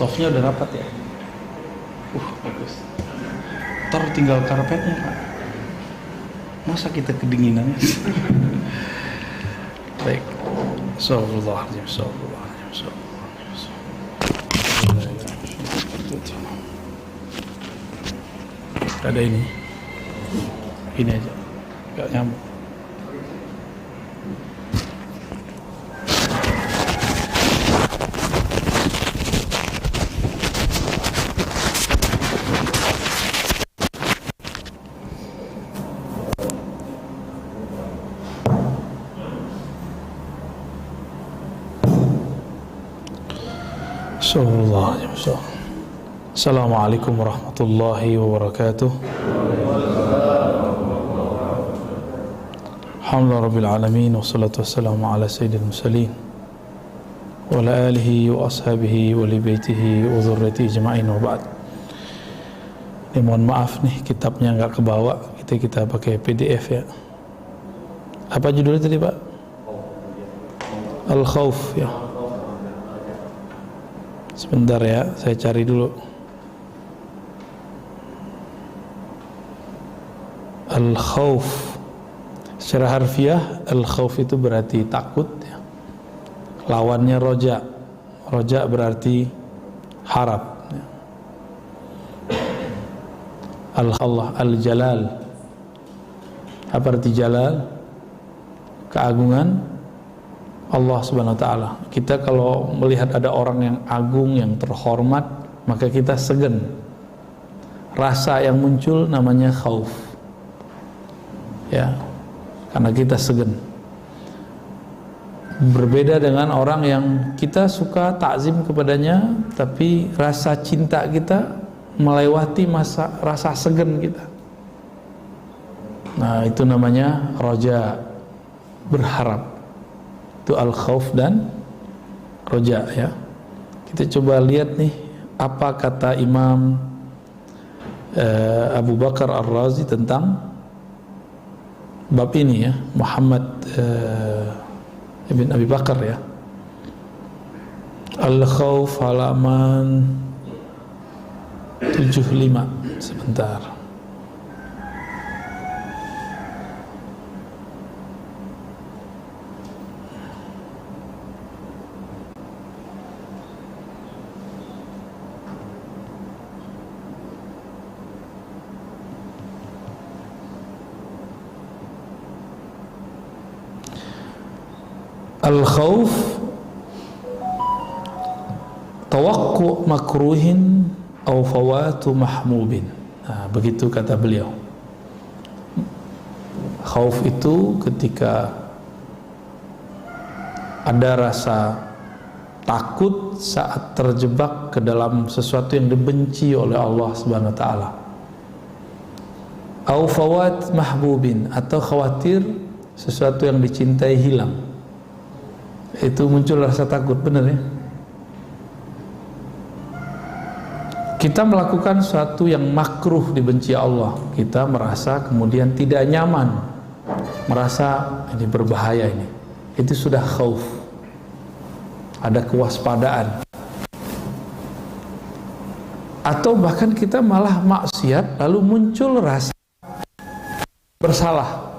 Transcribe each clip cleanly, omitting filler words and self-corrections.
Softnya udah rapat ya. Bagus. Ntar tinggal karpetnya Pak. Masa kita kedinginan? Baik. Astagfirullahaladzim. Ada ini aja, gak nyambung. Assalamualaikum warahmatullahi wabarakatuh. Alhamdulillah rabbil alamin, wassalatu wassalamu ala sayyidil mursalin wa ala alihi wa ashabihi wa li baitihi wa dzurriyyatihi ajma'in, wa ba'd. Ini mohon maaf nih, kitabnya nggak kebawa, kita pakai PDF ya. Apa judulnya tadi Pak? Al-Khawf ya. Sebentar ya, saya cari dulu. Al-Khawf secara harfiah, Al-Khawf itu berarti takut ya. Lawannya Roja. Roja berarti harap ya. Allah Al-Jalal. Apa arti Jalal? Keagungan Allah subhanahu wa ta'ala. Kita kalau melihat ada orang yang agung, yang terhormat, maka kita segan. Rasa yang muncul namanya khauf ya, karena kita segan. Berbeda dengan orang yang kita suka takzim kepadanya, tapi rasa cinta kita melewati rasa segan kita. Nah, itu namanya roja, berharap. Itu al-khawf dan roja ya. Kita coba lihat nih apa kata Imam Abu Bakar Ar-Razi tentang bab ini ya. Muhammad Ibn Abi Bakar ya. Al-Khawf halaman 75. Sebentar. Al-khawf tawakku makruhin aw fawatu mahmubin. Nah, begitu kata beliau. Khauf itu ketika ada rasa takut saat terjebak ke dalam sesuatu yang dibenci oleh Allah Subhanahu wa taala. Aw fawat mahbubin, atau khawatir sesuatu yang dicintai hilang. Itu muncul rasa takut, benar ya? Kita melakukan sesuatu yang makruh, dibenci Allah, kita merasa kemudian tidak nyaman, merasa ini berbahaya ini. Itu sudah khauf. Ada kewaspadaan. Atau bahkan kita malah maksiat lalu muncul rasa bersalah.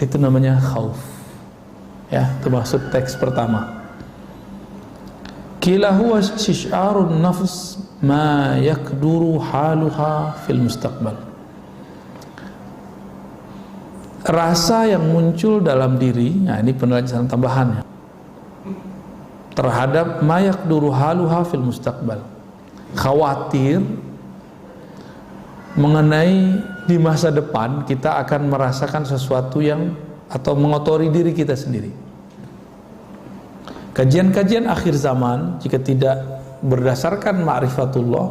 Itu namanya khauf. Ya, itu maksud teks pertama. Qila huwa istish'arun nafs ma yakduru haluha fil mustaqbal. Rasa yang muncul dalam diri, nah ini penjelasan tambahannya, terhadap ma yakduru haluha fil mustaqbal. Khawatir mengenai di masa depan kita akan merasakan sesuatu yang atau mengotori diri kita sendiri. Kajian-kajian akhir zaman jika tidak berdasarkan ma'rifatullah,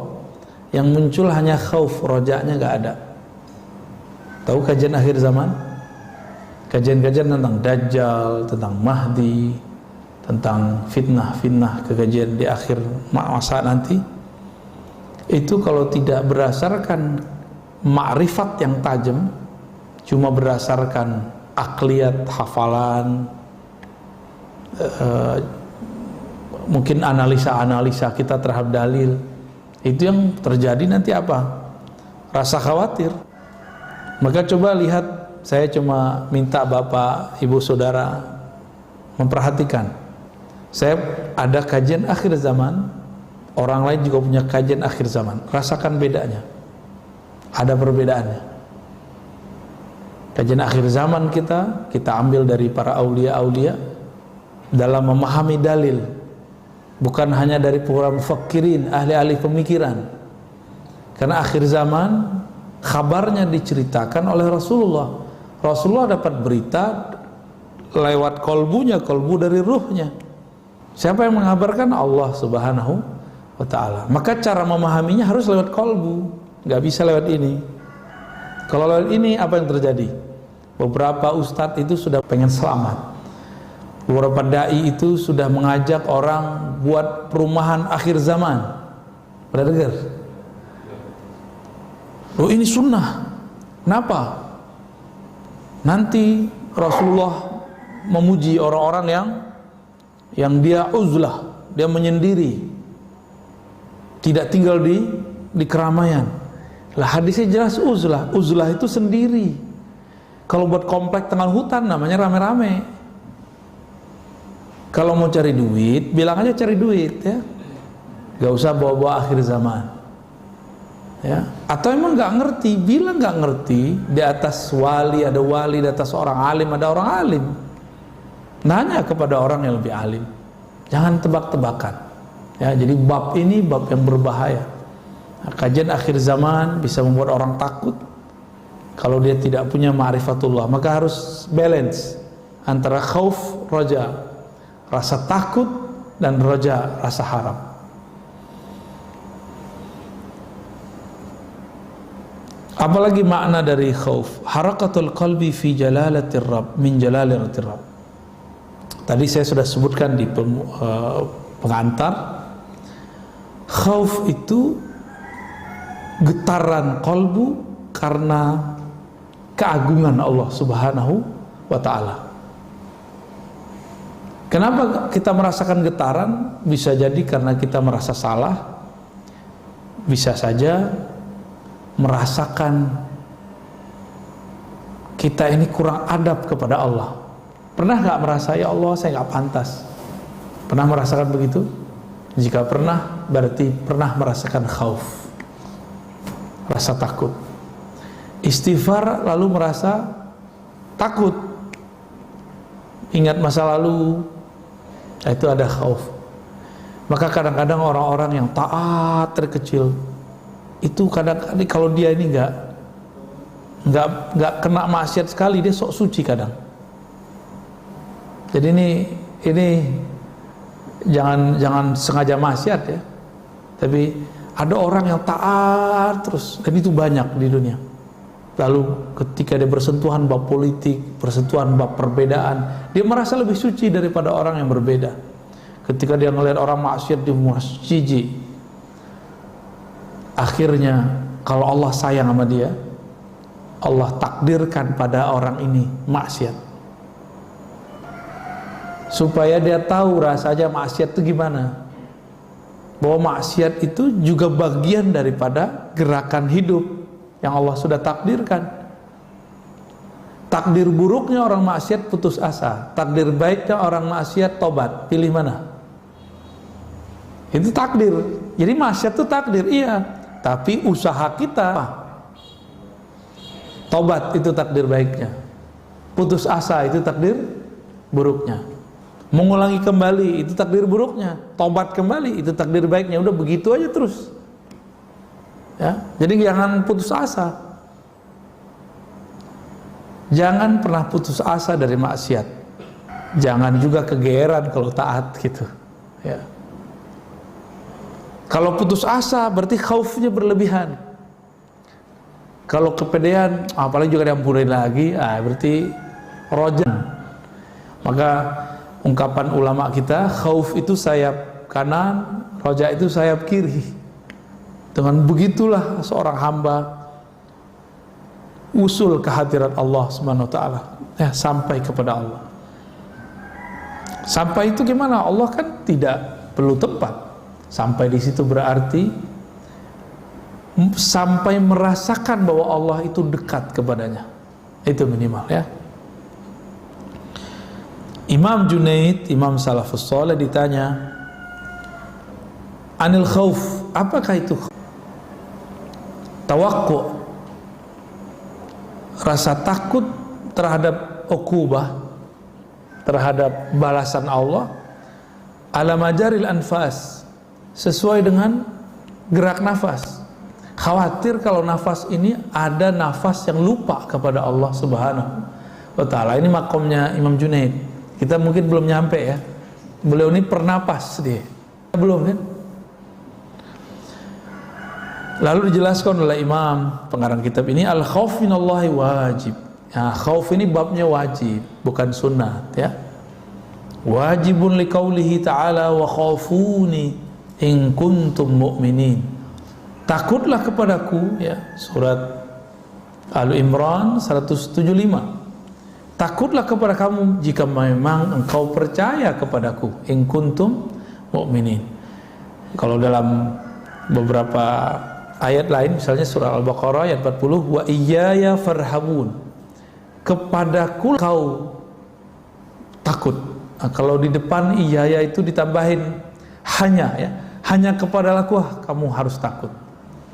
yang muncul hanya khauf, rojanya gak ada. Tahu kajian akhir zaman? Kajian-kajian tentang Dajjal, tentang Mahdi, tentang fitnah-fitnah, kekajian di akhir masa nanti. Itu kalau tidak berdasarkan ma'rifat yang tajam, cuma berdasarkan akliyat, hafalan, mungkin analisa-analisa kita terhadap dalil, Itu yang terjadi nanti apa? Rasa khawatir. Maka coba lihat, saya cuma minta Bapak, Ibu, Saudara memperhatikan. Saya ada kajian akhir zaman, orang lain juga punya kajian akhir zaman. Rasakan bedanya. Ada perbedaannya. Kajian akhir zaman kita ambil dari para aulia-aulia dalam memahami dalil, bukan hanya dari para mufakirin, ahli-ahli pemikiran. Karena akhir zaman kabarnya diceritakan oleh Rasulullah. Rasulullah dapat berita lewat kolbu dari ruhnya. Siapa yang mengabarkan? Allah Subhanahu wa ta'ala. Maka cara memahaminya harus lewat kolbu, nggak bisa lewat ini. Kalau lewat ini apa yang terjadi? Beberapa ustadz itu sudah pengen selamat, beberapa dai itu sudah mengajak orang buat perumahan akhir zaman. Pernah dengar? Oh, ini sunnah. Kenapa? Nanti Rasulullah memuji orang-orang yang dia uzlah, dia menyendiri, tidak tinggal di keramaian. Lah hadisnya jelas uzlah. Uzlah itu sendiri. Kalau buat komplek tengah hutan namanya rame-rame. Kalau mau cari duit, bilang aja cari duit, ya. Gak usah bawa-bawa akhir zaman, ya. Atau emang gak ngerti, bilang gak ngerti. Di atas wali ada wali, di atas orang alim ada orang alim. Nanya kepada orang yang lebih alim. Jangan tebak-tebakan, ya. Jadi bab ini bab yang berbahaya. Nah, kajian akhir zaman bisa membuat orang takut. Kalau dia tidak punya ma'rifatullah, maka harus balance antara khauf, roja, rasa takut, dan roja, rasa harap. Apalagi makna dari khauf? Harakatul qalbi fi jalalatir Rabb, min jalalatir Rabb. Tadi saya sudah sebutkan di pengantar. Khauf itu getaran kolbu karena keagungan Allah Subhanahu wa ta'ala. Kenapa kita merasakan getaran? Bisa jadi karena kita merasa salah, bisa saja merasakan kita ini kurang adab kepada Allah. Pernah gak merasa, ya Allah saya gak pantas? Pernah merasakan begitu? Jika pernah, berarti pernah merasakan khauf, rasa takut. Istighfar lalu merasa takut, ingat masa lalu, itu ada khauf. Maka kadang-kadang orang-orang yang taat terkecil itu kadang-kadang kalau dia ini nggak kena maksiat sekali, dia sok suci kadang. Jadi ini jangan sengaja maksiat, ya. Tapi ada orang yang taat terus, dan itu banyak di dunia. Lalu ketika dia bersentuhan bab politik, bersentuhan bab perbedaan, dia merasa lebih suci daripada orang yang berbeda. Ketika dia melihat orang maksiat, dia merasa jijik. Akhirnya kalau Allah sayang sama dia, Allah takdirkan pada orang ini maksiat, supaya dia tahu rasanya maksiat itu gimana. Bahwa maksiat itu juga bagian daripada gerakan hidup yang Allah sudah takdirkan. Takdir buruknya orang maksiat putus asa, takdir baiknya orang maksiat tobat. Pilih mana? Itu takdir. Jadi maksiat itu takdir, iya. Tapi usaha kita, tobat itu takdir baiknya, putus asa itu takdir buruknya, mengulangi kembali itu takdir buruknya, tobat kembali itu takdir baiknya. Udah begitu aja terus, ya. Jadi jangan putus asa. Jangan pernah putus asa dari maksiat. Jangan juga kegeeran kalau taat gitu, ya. Kalau putus asa berarti khaufnya berlebihan. Kalau kepedean, apalagi juga diampuni lagi, berarti rojan. Maka ungkapan ulama kita, khauf itu sayap kanan, roja itu sayap kiri. Dengan begitulah seorang hamba usul kehadirat Allah Subhanahu wa ta'ala, ya, sampai kepada Allah. Sampai itu gimana? Allah kan tidak perlu tempat. Sampai di situ berarti sampai merasakan bahwa Allah itu dekat kepadanya. Itu minimal ya. Imam Junaid, Imam Salafus Saleh ditanya anil khauf, apakah itu? Tawakku, rasa takut terhadap ukubah, terhadap balasan Allah, ala majaril anfas, sesuai dengan gerak nafas. Khawatir kalau nafas ini ada nafas yang lupa kepada Allah Subhanahu wa ta'ala. Ini makomnya Imam Junaid. Kita mungkin belum nyampe ya. Beliau ini pernapas dia. Belum kan? Lalu dijelaskan oleh Imam pengarang kitab ini, al-khauf minallahi wajib. Ya, khauf ini babnya wajib, bukan sunnat ya. Wajibun liqaulihi ta'ala wa khafuni in kuntum mu'minin. Takutlah kepadaku ya, surat Al-Imran 175. Takutlah kepada kamu jika memang engkau percaya kepadaku, in kuntum mu'minin. Kalau dalam beberapa ayat lain, misalnya surah Al-Baqarah ayat 40, wa iyaya farhabun, kepadaku kau takut. Nah, kalau di depan iyaya itu ditambahin hanya ya, hanya kepadaku kamu harus takut,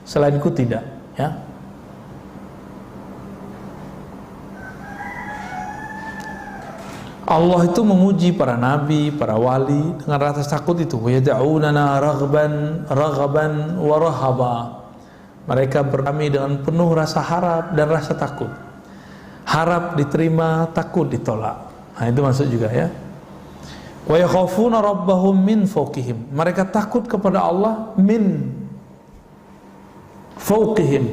selainku tidak ya. Allah itu memuji para nabi, para wali dengan rasa takut itu. Yad'unana raghaban wa rahaba. Mereka berkami dengan penuh rasa harap dan rasa takut. Harap diterima, takut ditolak. Nah, itu maksud juga ya. Wa yakhafuna rabbahum min fawqihim. Mereka takut kepada Allah min fawqihim.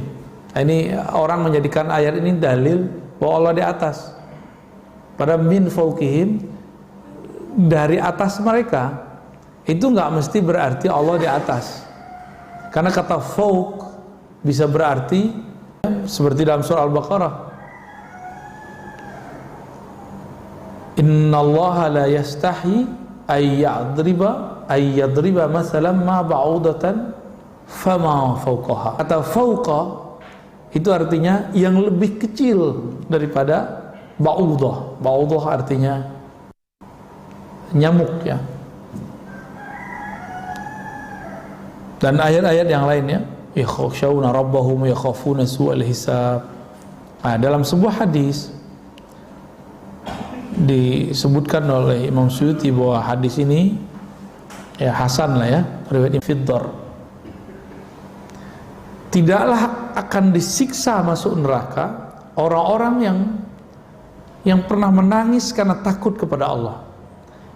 Ini orang menjadikan ayat ini dalil bahwa Allah di atas. Pada min fawqihim, dari atas mereka, itu nggak mesti berarti Allah di atas. Karena kata fawq bisa berarti seperti dalam surah Al-Baqarah, innallaha la yastahi ayyadriba masalan ma ba'udatan fama fawqaha. Kata fawqa itu artinya yang lebih kecil daripada ba'udah. Ba'udah artinya nyamuk ya. Dan ayat-ayat yang lainnya, yakhshawna rabbahum yakhafuna su'al hisab. Nah, dalam sebuah hadis disebutkan oleh Imam Suyuti bahwa hadis ini ya hasan lah ya, riwayat Fiddar. Tidaklah akan disiksa masuk neraka orang-orang yang pernah menangis karena takut kepada Allah.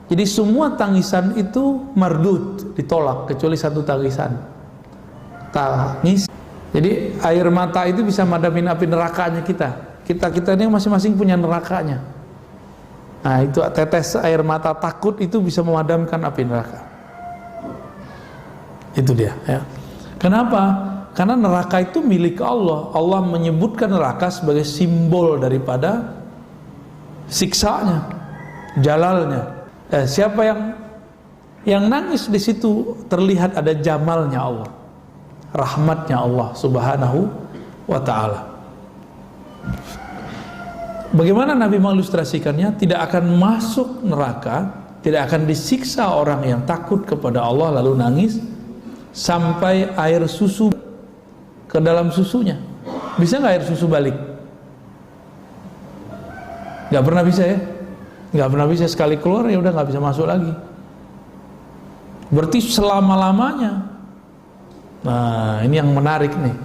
Jadi semua tangisan itu mardud, ditolak, kecuali satu tangisan, tangis. Jadi air mata itu bisa madamin api nerakanya kita. Kita ini masing-masing punya nerakanya. Nah, itu tetes air mata takut itu bisa memadamkan api neraka. Itu dia ya. Kenapa? Karena neraka itu milik Allah. Allah menyebutkan neraka sebagai simbol daripada siksanya, jalalnya. Siapa yang nangis di situ terlihat ada jamalnya Allah, rahmatnya Allah Subhanahu wa ta'ala. Bagaimana Nabi mengilustrasikannya? Tidak akan masuk neraka, tidak akan disiksa orang yang takut kepada Allah lalu nangis sampai air susu ke dalam susunya. Bisa nggak air susu balik? Nggak pernah bisa ya, nggak pernah bisa. Sekali keluar ya udah nggak bisa masuk lagi. Berarti selama-lamanya. Nah, ini yang menarik nih.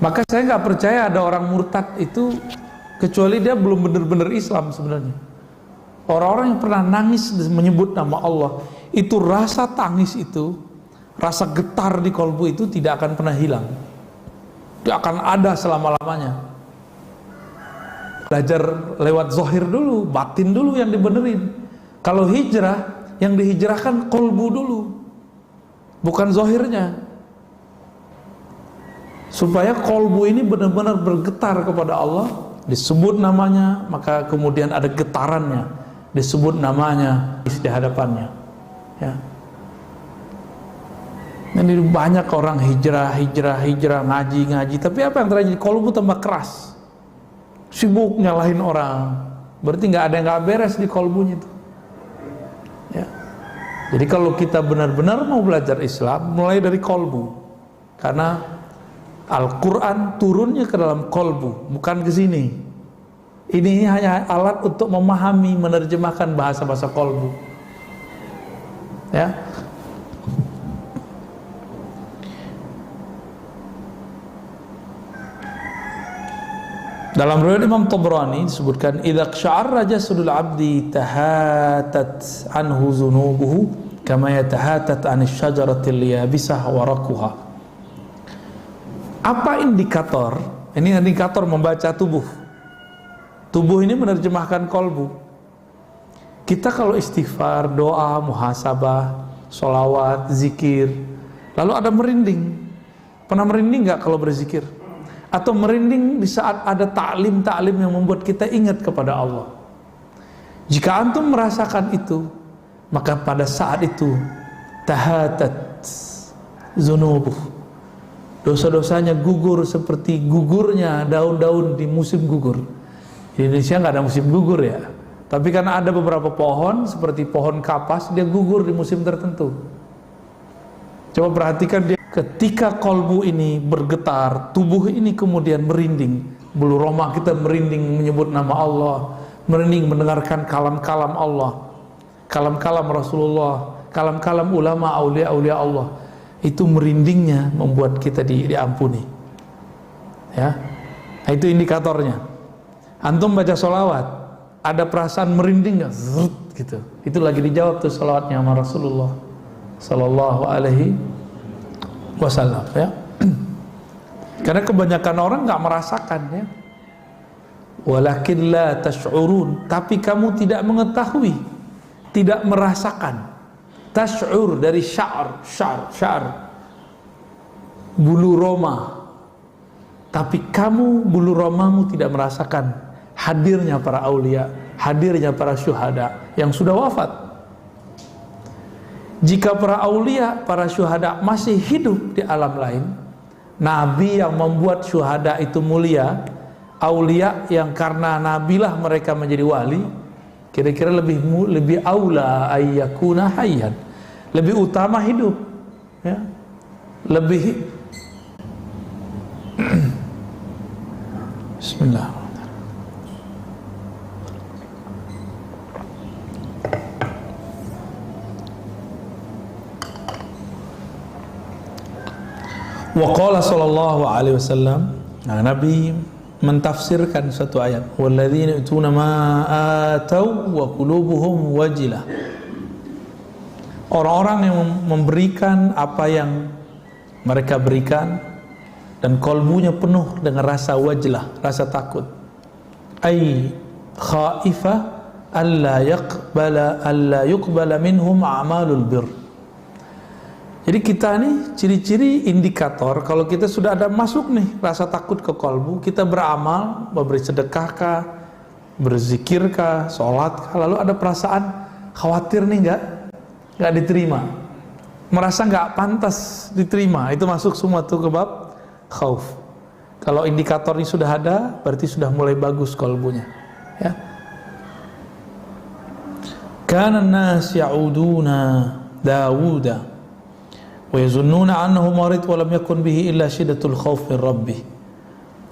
Maka saya nggak percaya ada orang murtad itu kecuali dia belum benar-benar Islam sebenarnya. Orang-orang yang pernah nangis menyebut nama Allah, itu rasa tangis itu, rasa getar di kolbu itu tidak akan pernah hilang. Dia akan ada selama-lamanya. Belajar lewat zahir dulu, batin dulu yang dibenerin. Kalau hijrah, yang dihijrahkan kolbu dulu, bukan zahirnya. Supaya kolbu ini benar-benar bergetar kepada Allah, disebut namanya, maka kemudian ada getarannya, disebut namanya di hadapannya. Ya. Ini banyak orang hijrah, ngaji, tapi apa yang terjadi? Kolbu tambah keras, sibuk nyalahin orang, berarti nggak ada yang nggak beres di kolbunya itu. Ya. Jadi kalau kita benar-benar mau belajar Islam, mulai dari kolbu, karena Al-Quran turunnya ke dalam kolbu, bukan ke sini. Ini hanya alat untuk memahami, menerjemahkan bahasa-bahasa kolbu. Ya. Dalam riwayat Imam Tabrani disebutkan, idza sya'arra jasadul 'abdi tahatat anhu zunubuhu kama yatahatat 'anis syajaratil yabisah waraquha. Apa indikator? Ini indikator membaca tubuh. Tubuh ini menerjemahkan kolbu. Kita kalau istighfar, doa, muhasabah, sholawat, zikir, lalu ada merinding. Pernah merinding nggak kalau berzikir? Atau merinding di saat ada ta'lim yang membuat kita ingat kepada Allah. Jika antum merasakan itu, maka pada saat itu tahatat zunubuh, dosa-dosanya gugur seperti gugurnya daun-daun di musim gugur. Di Indonesia nggak ada musim gugur ya, tapi karena ada beberapa pohon seperti pohon kapas, dia gugur di musim tertentu. Coba perhatikan dia, ketika kolbu ini bergetar, tubuh ini kemudian merinding, bulu roma kita merinding menyebut nama Allah, merinding mendengarkan kalam-kalam Allah, kalam-kalam Rasulullah, kalam-kalam ulama, aulia-aulia Allah. Itu merindingnya membuat kita diampuni. Ya, nah, itu indikatornya. Antum baca sholawat, ada perasaan merinding nggak? Gitu. Itu lagi dijawab tuh sholawatnya sama Rasulullah Sallallahu Alaihi Wasallam, ya. Karena kebanyakan orang nggak merasakan, ya. Walakin la tash'urun, tapi kamu tidak mengetahui, tidak merasakan. Tash'ur dari syar, bulu roma. Tapi kamu, bulu romamu tidak merasakan hadirnya para aulia, hadirnya para syuhada yang sudah wafat. Jika para aulia, para syuhada masih hidup di alam lain, nabi yang membuat syuhada itu mulia, aulia yang karena nabilah mereka menjadi wali, kira-kira lebih aula ayyakuna hayyan, lebih utama hidup, ya. Lebih Bismillah. Wa qala sallallahu alaihi wasallam, nah, Nabi mentafsirkan satu ayat, walladzina yutuna ma atau wa qulubuhum wajilah. Orang-orang yang memberikan apa yang mereka berikan dan kolbunya penuh dengan rasa wajlah, rasa takut. Ai khaifah alla yuqbala minhum a'malul bir. Jadi kita nih ciri-ciri indikator kalau kita sudah ada masuk nih rasa takut ke kolbu, kita beramal, memberi sedekahkah, berzikirkah, sholat, lalu ada perasaan khawatir nih nggak diterima, merasa nggak pantas diterima, itu masuk semua tuh ke bab khauf. Kalau indikator ini sudah ada, berarti sudah mulai bagus kolbunya, ya. Kana an-nas ya'uduna Dawuda wa yazunnuna annahu marid wa lam yakun bihi illa shiddatul khauf min rabbih.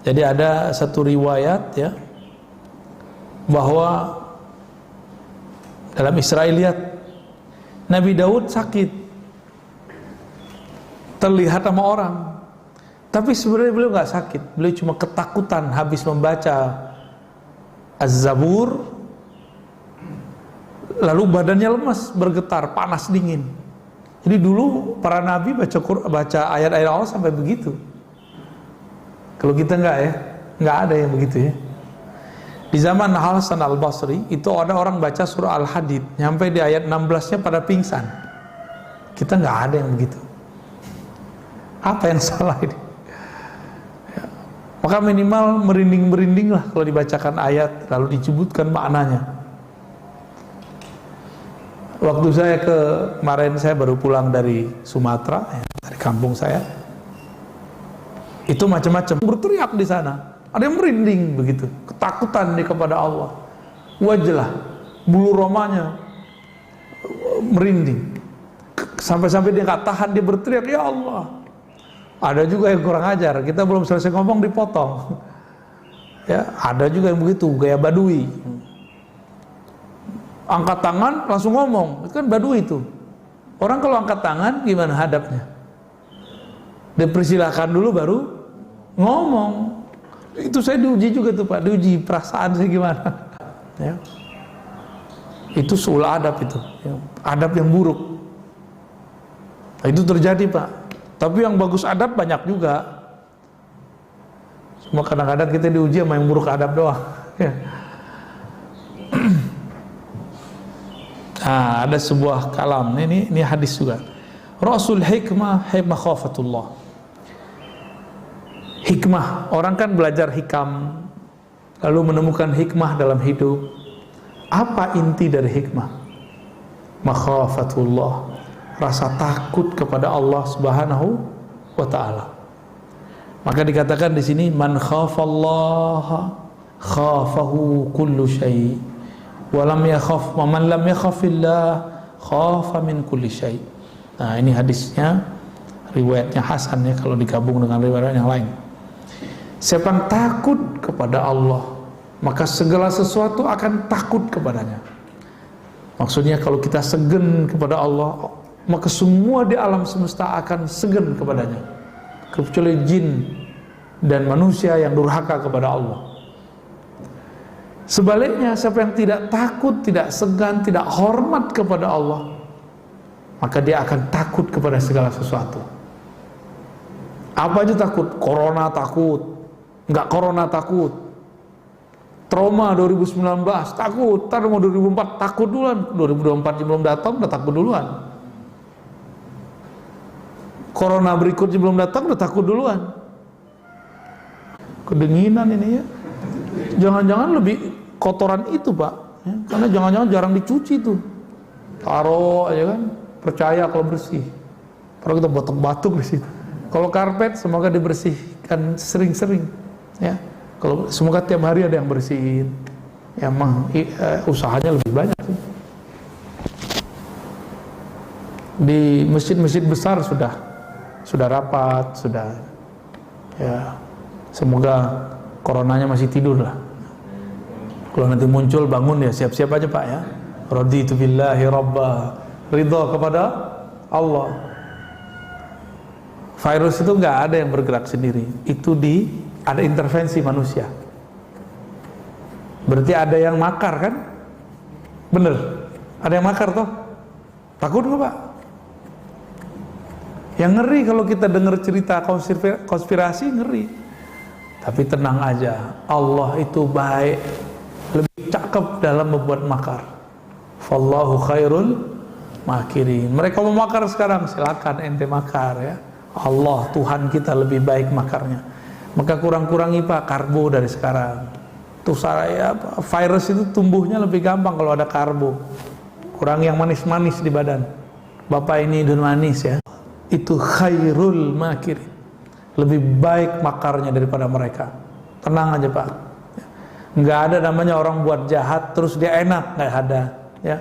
Jadi ada satu riwayat, ya, bahwa dalam Israiliyat Nabi Daud sakit, terlihat sama orang, tapi sebenarnya beliau nggak sakit, beliau cuma ketakutan habis membaca Az-Zabur, lalu badannya lemas, bergetar, panas dingin. Jadi dulu para nabi baca ayat-ayat Allah sampai begitu. Kalau kita enggak, ya, nggak ada yang begitu, ya. Di zaman Hasan al-Basri itu ada orang baca surah Al-Hadid sampai di ayat 16-nya pada pingsan. Kita nggak ada yang begitu. Apa yang salah ini? Ya. Maka minimal merinding-merinding lah kalau dibacakan ayat lalu disebutkan maknanya. Waktu kemarin saya baru pulang dari Sumatera, ya, dari kampung saya. Itu macam-macam berteriak di sana. Ada yang merinding begitu, ketakutan dia kepada Allah. Wajlah, bulu romanya merinding. Sampai-sampai dia nggak tahan, dia berteriak, ya Allah. Ada juga yang kurang ajar, kita belum selesai ngomong dipotong. Ya, ada juga yang begitu, gaya badui. Angkat tangan langsung ngomong, itu kan badui itu. Orang kalau angkat tangan gimana hadapnya? Dipersilahkan dulu baru ngomong. Itu saya diuji juga tuh Pak, diuji perasaan saya gimana. Ya. Itu suul adab itu, ya. Adab yang buruk. Nah, itu terjadi Pak. Tapi yang bagus adab banyak juga. Cuma kadang-kadang kita diuji sama yang buruk adab doang. Ya. Nah, ada sebuah kalam, ini hadis juga. Rasul hikmah khafatullah. Hikmah, orang kan belajar hikam, lalu menemukan hikmah dalam hidup. Apa inti dari hikmah? Makhafatullah, rasa takut kepada Allah Subhanahu wa ta'ala. Maka dikatakan di sini, man khafallaha khafahu kullu syai' wa lam yakhaf wa man lam yakhafillah khafa min kulli syai'. Nah, ini hadisnya, riwayatnya hasan ya kalau digabung dengan riwayat yang lain. Siapa yang takut kepada Allah, maka segala sesuatu akan takut kepadanya. Maksudnya kalau kita segen kepada Allah, maka semua di alam semesta akan segen kepadanya, kecuali jin dan manusia yang durhaka kepada Allah. Sebaliknya, siapa yang tidak takut, tidak segan, tidak hormat kepada Allah, maka dia akan takut kepada segala sesuatu. Apa aja takut? Corona takut, enggak corona takut. Trauma 2019 takut, tar mau 2004 takut duluan. 2024 belum datang udah takut duluan. Corona berikutnya belum datang udah takut duluan. Kedinginan ini ya. Jangan-jangan lebih kotoran itu Pak ya, karena jangan-jangan jarang dicuci tuh. Taruh aja kan, percaya kalau bersih. Kalau kita batuk-batuk di situ. Kalau karpet semoga dibersihkan sering-sering ya. Kalau semoga tiap hari ada yang bersihin. Ya emang usahanya lebih banyak sih. Di masjid-masjid besar sudah rapat, sudah ya. Semoga coronanya masih tidur lah. Kalau nanti muncul bangun ya siap-siap aja Pak ya. Raditu billahi rabba, ridha kepada Allah. Virus itu nggak ada yang bergerak sendiri, itu ada intervensi manusia. Berarti ada yang makar kan? Bener, ada yang makar toh? Takut nggak Pak? Yang ngeri kalau kita dengar cerita konspirasi, ngeri. Tapi tenang aja, Allah itu baik, lebih cakep dalam membuat makar. Fallahu khairul makirin. Mereka mau makar sekarang, silakan ente makar ya. Allah Tuhan kita lebih baik makarnya. Maka kurang-kurangi Pak karbo dari sekarang. Tuh saya virus itu tumbuhnya lebih gampang kalau ada karbo. Kurangi yang manis-manis di badan. Bapak ini hidung manis ya. Itu khairul makirin. Lebih baik makarnya daripada mereka. Tenang aja Pak. Nggak ada namanya orang buat jahat terus dia enak, nggak ada. Ya.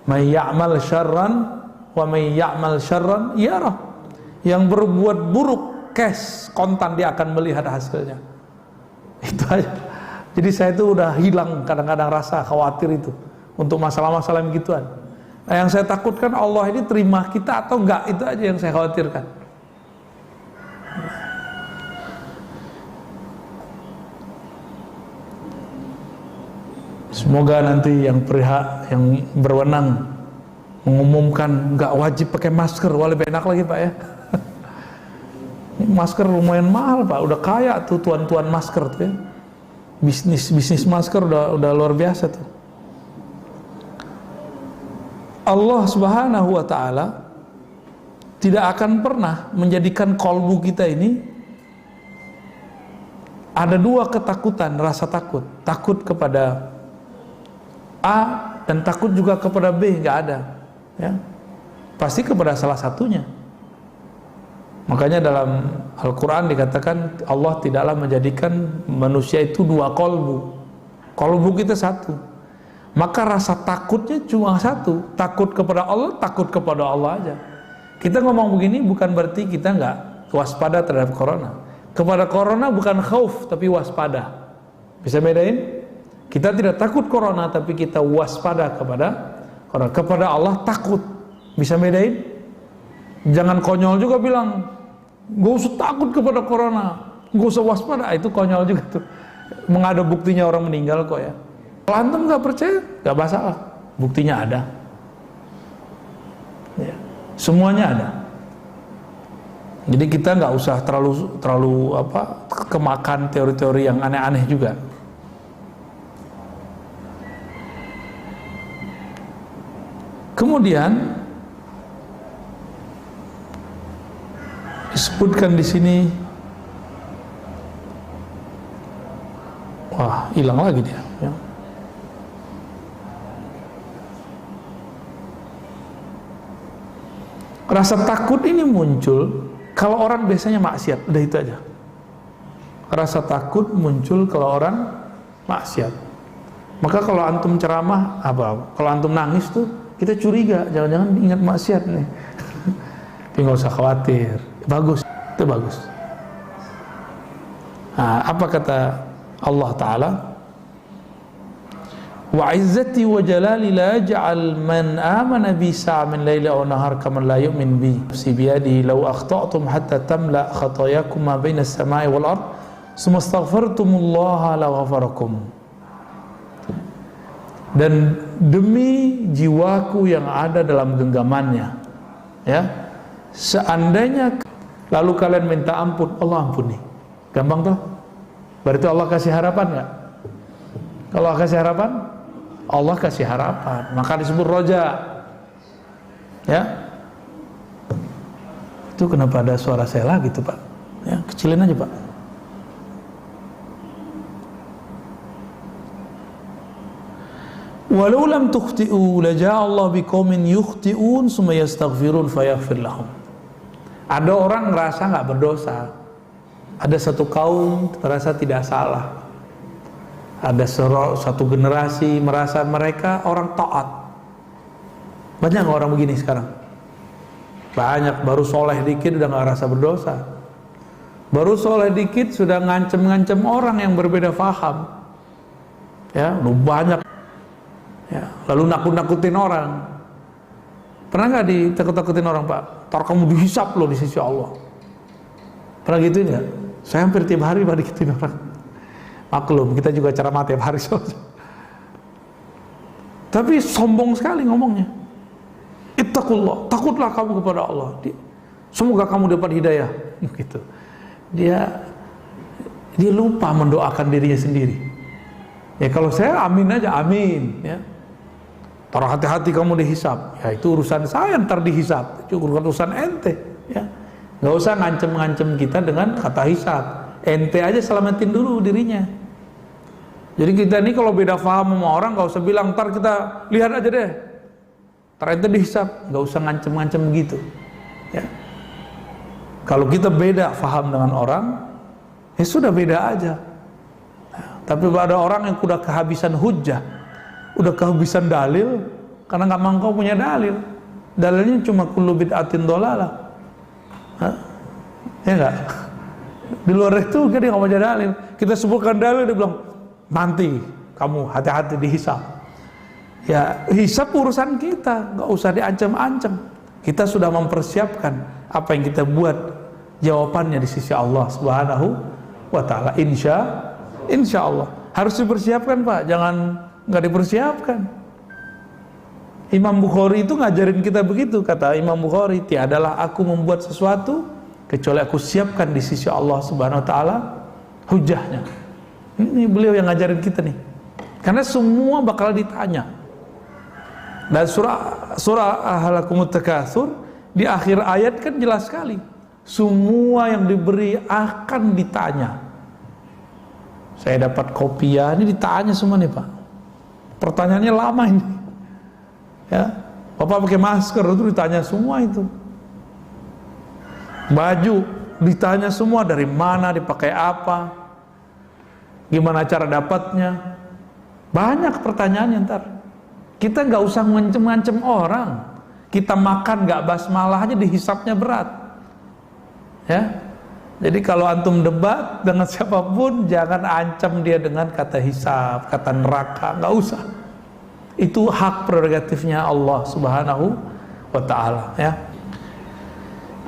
May ya'mal syarran wa may ya'mal syarran yarah. Yang berbuat buruk cash kontan dia akan melihat hasilnya. Itu aja. Jadi saya itu udah hilang kadang-kadang rasa khawatir itu untuk masalah-masalah yang gituan. Nah, yang saya takutkan Allah ini terima kita atau enggak, itu aja yang saya khawatirkan. Semoga nanti yang yang berwenang mengumumkan enggak wajib pakai masker, wala enak lagi Pak ya. Masker lumayan mahal Pak, udah kaya tuh tuan-tuan masker tuh ya. Bisnis masker udah luar biasa tuh. Allah Subhanahu wa ta'ala tidak akan pernah menjadikan kolbu kita ini ada dua ketakutan, rasa takut. Takut kepada A dan takut juga kepada B, nggak ada ya. Pasti kepada salah satunya. Makanya dalam Al-Quran dikatakan Allah tidaklah menjadikan manusia itu dua kolbu. Kolbu kita satu. Maka rasa takutnya cuma satu, takut kepada Allah, takut kepada Allah aja. Kita ngomong begini bukan berarti kita nggak waspada terhadap corona. Kepada corona bukan khauf tapi waspada. Bisa bedain? Kita tidak takut corona tapi kita waspada kepada corona. Kepada Allah takut. Bisa bedain? Jangan konyol juga bilang gak usah takut kepada corona, gak usah waspada. Itu konyol juga tuh. Mengada buktinya orang meninggal kok ya. Kalau antum gak percaya, gak masalah. Buktinya ada ya. Semuanya ada. Jadi kita gak usah terlalu kemakan teori-teori yang aneh-aneh juga. Kemudian disebutkan di sini, wah hilang lagi dia. Ya. Rasa takut ini muncul kalau orang biasanya maksiat, udah itu aja. Rasa takut muncul kalau orang maksiat. Maka kalau antum ceramah kalau antum nangis tuh kita curiga, jangan-jangan ingat maksiat nih. Tapi nggak usah khawatir, bagus, itu bagus. Nah, apa kata Allah Ta'ala? Wa izzati wa jalali la ja'al man amana bi sa'amin layla aw nahar kaman la yu'min bi nafsi biyadihi law akhta'tum hatta tamla khatayakum ma baina as-sama'i wal ard summa astaghfartumullaha la ghafarakum. Dan demi jiwaku yang ada dalam genggamannya, ya, seandainya lalu kalian minta ampun, Allah ampuni. Gampang toh? Berarti Allah kasih harapan nggak? Kalau Allah kasih harapan, Allah kasih harapan. Maka disebut roja. Ya. Itu kenapa ada suara saya lagi tuh Pak? Ya, kecilin aja Pak. Walau lam tukhti'u laja'a Allah biqaumin yukhti'un summa yastaghfirun fayaghfir lahum. Ada orang ngerasa nggak berdosa. Ada satu kaum merasa tidak salah. Ada satu generasi merasa mereka orang taat. Banyak orang begini sekarang. Banyak, baru soleh dikit udah nggak rasa berdosa. Baru soleh dikit sudah ngancem-ngancem orang yang berbeda faham. Ya, lu banyak. Ya, lalu nakut-nakutin orang. Pernah nggak ditakut-takutin orang Pak? Ntar kamu dihisap loh di sisi Allah. Pernah gituin nggak? Saya hampir tiap hari Pak digituin orang. Maklum, kita juga ceramah tiap hari. Tapi sombong sekali ngomongnya. Ittaqullah, takutlah kamu kepada Allah. Semoga kamu dapat hidayah. Gitu. Dia lupa mendoakan dirinya sendiri. Ya kalau saya amin aja, amin. Ya. Taruh hati-hati kamu dihisap. Ya itu urusan saya ntar dihisap. Itu urusan ente. Ya. Gak usah ngancem-ngancem kita dengan kata hisap. Ente aja selamatin dulu dirinya. Jadi kita ini kalau beda faham sama orang gak usah bilang ntar kita lihat aja deh. Ntar ente dihisap. Gak usah ngancem-ngancem begitu. Ya. Kalau kita beda faham dengan orang, ya sudah beda aja. Tapi ada orang yang udah kehabisan hujjah, udah kehabisan dalil, karena nggak mau punya dalil. Dalilnya cuma kullu bid'atin dhalalah. Ya nggak? Di luar itu dia nggak punya dalil. Kita sebutkan dalil, dia bilang nanti kamu hati-hati dihisap. Ya hisap urusan kita, nggak usah diancam-ancam. Kita sudah mempersiapkan apa yang kita buat, jawabannya di sisi Allah Subhanahu wa Ta'ala. Insya Allah harus dipersiapkan Pak, jangan nggak dipersiapkan. Imam Bukhari itu ngajarin kita begitu, kata Imam Bukhari, tiadalah aku membuat sesuatu kecuali aku siapkan di sisi Allah Subhanahu Wa Taala hujahnya. Ini beliau yang ngajarin kita nih, karena semua bakal ditanya. Dan surah Al-Halakumut Takatsur di akhir ayat kan jelas sekali, semua yang diberi akan ditanya. Saya dapat kopiah, ini ditanya semua nih Pak. Pertanyaannya lama ini. Ya, Bapak pakai masker itu ditanya semua itu. Baju ditanya semua, dari mana, dipakai apa, gimana cara dapatnya. Banyak pertanyaannya ntar. Kita nggak usah ngancem-ngancem orang. Kita makan nggak basmalah aja dihisapnya berat. Ya. Jadi kalau antum debat dengan siapapun, jangan ancam dia dengan kata hisab, kata neraka, nggak usah. Itu hak prerogatifnya Allah Subhanahu wa Ta'ala. Ya.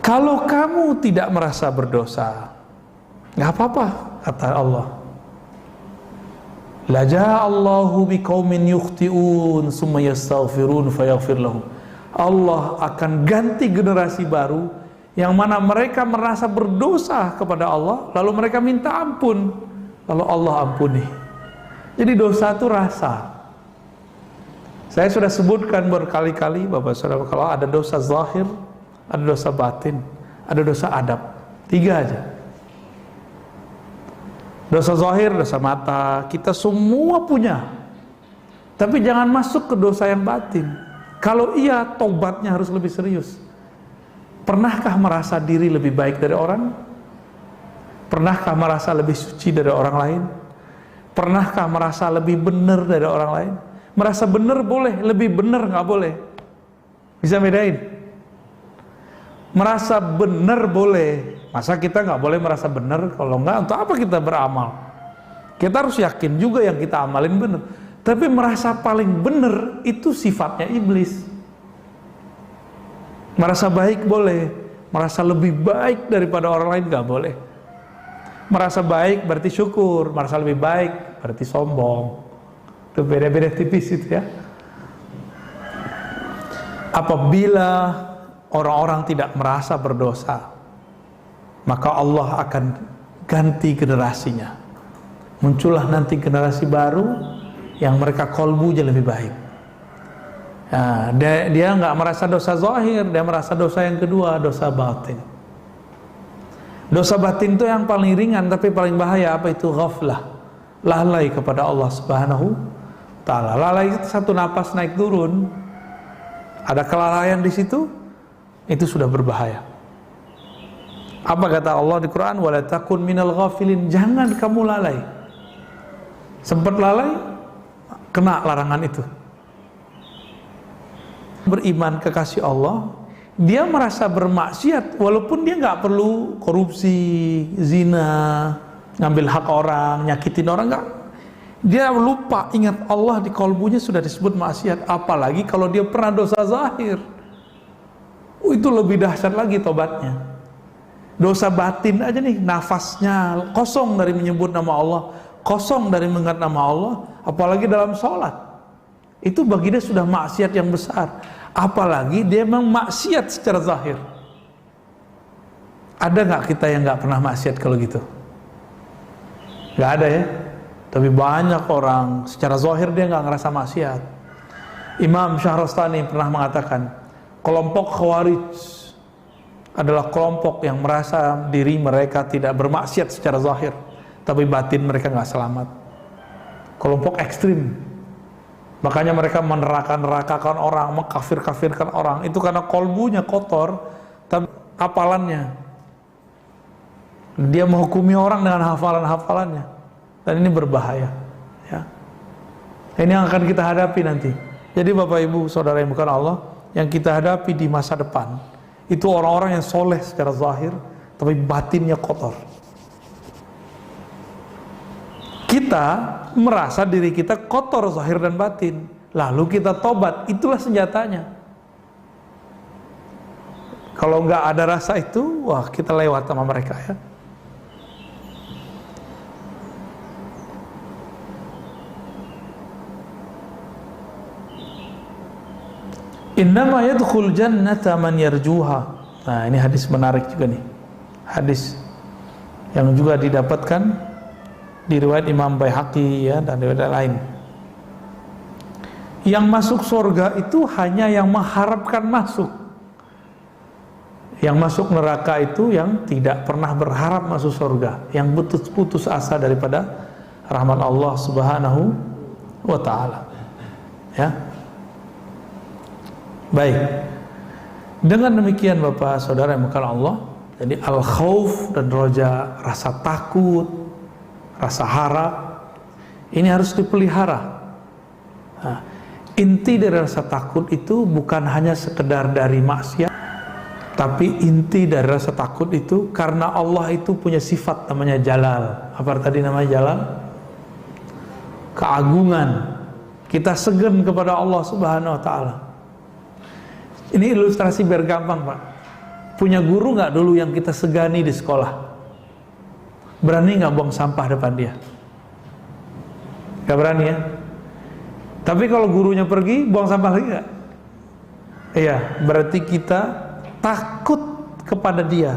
Kalau kamu tidak merasa berdosa, nggak apa-apa, kata Allah. La ja'allahu biqaumin yukhti'un summa yastaghfirun fayaghfir lahum. Allah akan ganti generasi baru yang mana mereka merasa berdosa kepada Allah, lalu mereka minta ampun, lalu Allah ampuni. Jadi dosa itu rasa. Saya sudah sebutkan berkali-kali, Bapak Saudara, kalau ada dosa zahir, ada dosa batin, ada dosa adab. 3 aja. Dosa zahir, dosa mata, kita semua punya. Tapi jangan masuk ke dosa yang batin. Kalau iya, tobatnya harus lebih serius. Pernahkah merasa diri lebih baik dari orang? Pernahkah merasa lebih suci dari orang lain? Pernahkah merasa lebih benar dari orang lain? Merasa benar boleh, lebih benar nggak boleh. Bisa bedain? Merasa benar boleh. Masa kita nggak boleh merasa benar? Kalau nggak, untuk apa kita beramal? Kita harus yakin juga yang kita amalin benar. Tapi merasa paling benar itu sifatnya iblis. Merasa baik boleh, merasa lebih baik daripada orang lain nggak boleh. Merasa baik berarti syukur, merasa lebih baik berarti sombong. Itu beda-beda tipis itu ya. Apabila orang-orang tidak merasa berdosa, maka Allah akan ganti generasinya. Muncullah nanti generasi baru yang mereka kolbunya lebih baik. Nah, dia nggak merasa dosa zahir, dia merasa dosa yang kedua, dosa batin. Dosa batin itu yang paling ringan tapi paling bahaya. Apa itu? Ghaflah, lalai kepada Allah Subhanahu Ta'ala. Lalai itu satu napas naik turun, ada kelalaian di situ, itu sudah berbahaya. Apa kata Allah di Quran? Wala takun minal ghafilin. Jangan kamu lalai. Sempat lalai, kena larangan itu. Beriman kekasih Allah, dia merasa bermaksiat walaupun dia nggak perlu korupsi, zina, ngambil hak orang, nyakitin orang, nggak. Dia lupa, ingat Allah di kolbunya sudah disebut maksiat. Apalagi kalau dia pernah dosa zahir, itu lebih dahsyat lagi tobatnya. Dosa batin aja nih, nafasnya kosong dari menyebut nama Allah, kosong dari mengingat nama Allah, apalagi dalam sholat, itu bagi dia sudah maksiat yang besar. Apalagi dia memang maksiat secara zahir. Ada nggak kita yang nggak pernah maksiat kalau gitu? Nggak ada ya. Tapi banyak orang secara zahir dia nggak ngerasa maksiat. Imam Syahrastani pernah mengatakan, kelompok Khawarij adalah kelompok yang merasa diri mereka tidak bermaksiat secara zahir, tapi batin mereka nggak selamat. Kelompok ekstrim. Makanya mereka meneraka-nerakakan orang, mengkafir-kafirkan orang. Itu karena kolbunya kotor, tapi hafalannya. Dia menghukumi orang dengan hafalan-hafalannya. Dan ini berbahaya. Ya. Ini yang akan kita hadapi nanti. Jadi Bapak Ibu Saudara yang bukan Allah, yang kita hadapi di masa depan, itu orang-orang yang soleh secara zahir, tapi batinnya kotor. Kita merasa diri kita kotor zahir dan batin, lalu kita tobat, itulah senjatanya. Kalau nggak ada rasa itu, wah kita lewat sama mereka ya. Innama yadkhul jannata man yarjuha. Nah, ini hadis menarik juga nih. Hadis yang juga didapatkan di riwayat Imam Baihaqi ya, dan riwayat lain. Yang masuk surga itu hanya yang mengharapkan masuk. Yang masuk neraka itu yang tidak pernah berharap masuk surga, yang putus asa daripada rahmat Allah Subhanahu wa Ta'ala. Ya. Baik. Dengan demikian Bapak Saudara yang bukan Allah, Jadi al-khauf dan roja, rasa takut, rasa harap, ini harus dipelihara. Nah, inti dari rasa takut itu bukan hanya sekedar dari maksiat, tapi inti dari rasa takut itu karena Allah itu punya sifat namanya Jalal. Apa tadi namanya Jalal? Keagungan. Kita segan kepada Allah Subhanahu wa ta'ala. Ini ilustrasi biar gampang, Pak. Punya guru nggak dulu yang kita segani di sekolah? Berani nggak buang sampah depan dia? Nggak berani ya? Tapi kalau gurunya pergi, buang sampah lagi nggak? Iya, berarti kita takut kepada dia.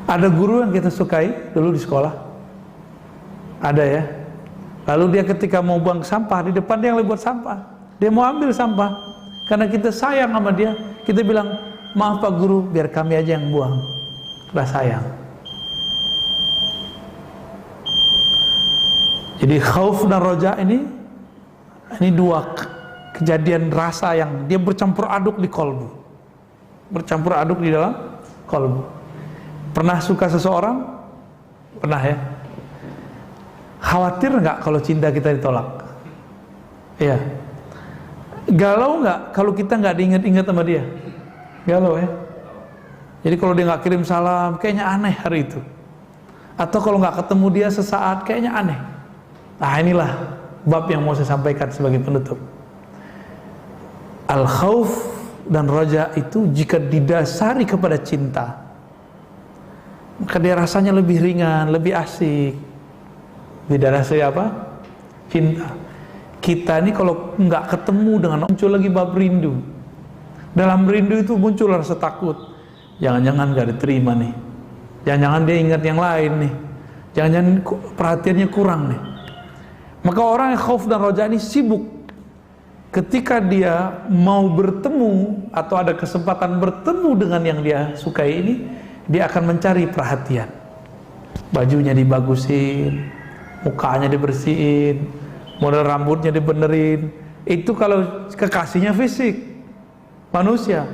Ada guru yang kita sukai dulu di sekolah? Ada ya? Lalu dia ketika mau buang sampah, di depan dia yang buat sampah. Dia mau ambil sampah. Karena kita sayang sama dia, kita bilang, maaf Pak Guru, biar kami aja yang buang. Udah sayang. Jadi khauf dan roja ini dua kejadian rasa yang dia bercampur aduk di kolbu. Bercampur aduk di dalam kolbu. Pernah suka seseorang? Pernah ya? Khawatir nggak kalau cinta kita ditolak? Iya. Galau nggak kalau kita nggak diingat-ingat sama dia? Galau ya. Jadi kalau dia nggak kirim salam, kayaknya aneh hari itu. Atau kalau nggak ketemu dia sesaat, kayaknya aneh. Nah inilah bab yang mau saya sampaikan sebagai penutup. Al-khauf dan roja itu jika didasari kepada cinta, maka dia rasanya lebih ringan, lebih asik. Didasari apa? Cinta. Kita ini kalau nggak ketemu dengan muncul lagi bab rindu. Dalam rindu itu muncul rasa takut. Jangan-jangan nggak diterima nih. Jangan-jangan dia ingat yang lain nih. Jangan-jangan perhatiannya kurang nih. Maka orang yang khauf dan roja ini sibuk. Ketika dia mau bertemu atau ada kesempatan bertemu dengan yang dia sukai ini, dia akan mencari perhatian. Bajunya dibagusin, mukanya dibersihin, model rambutnya dibenerin. Itu kalau kekasihnya fisik, manusia.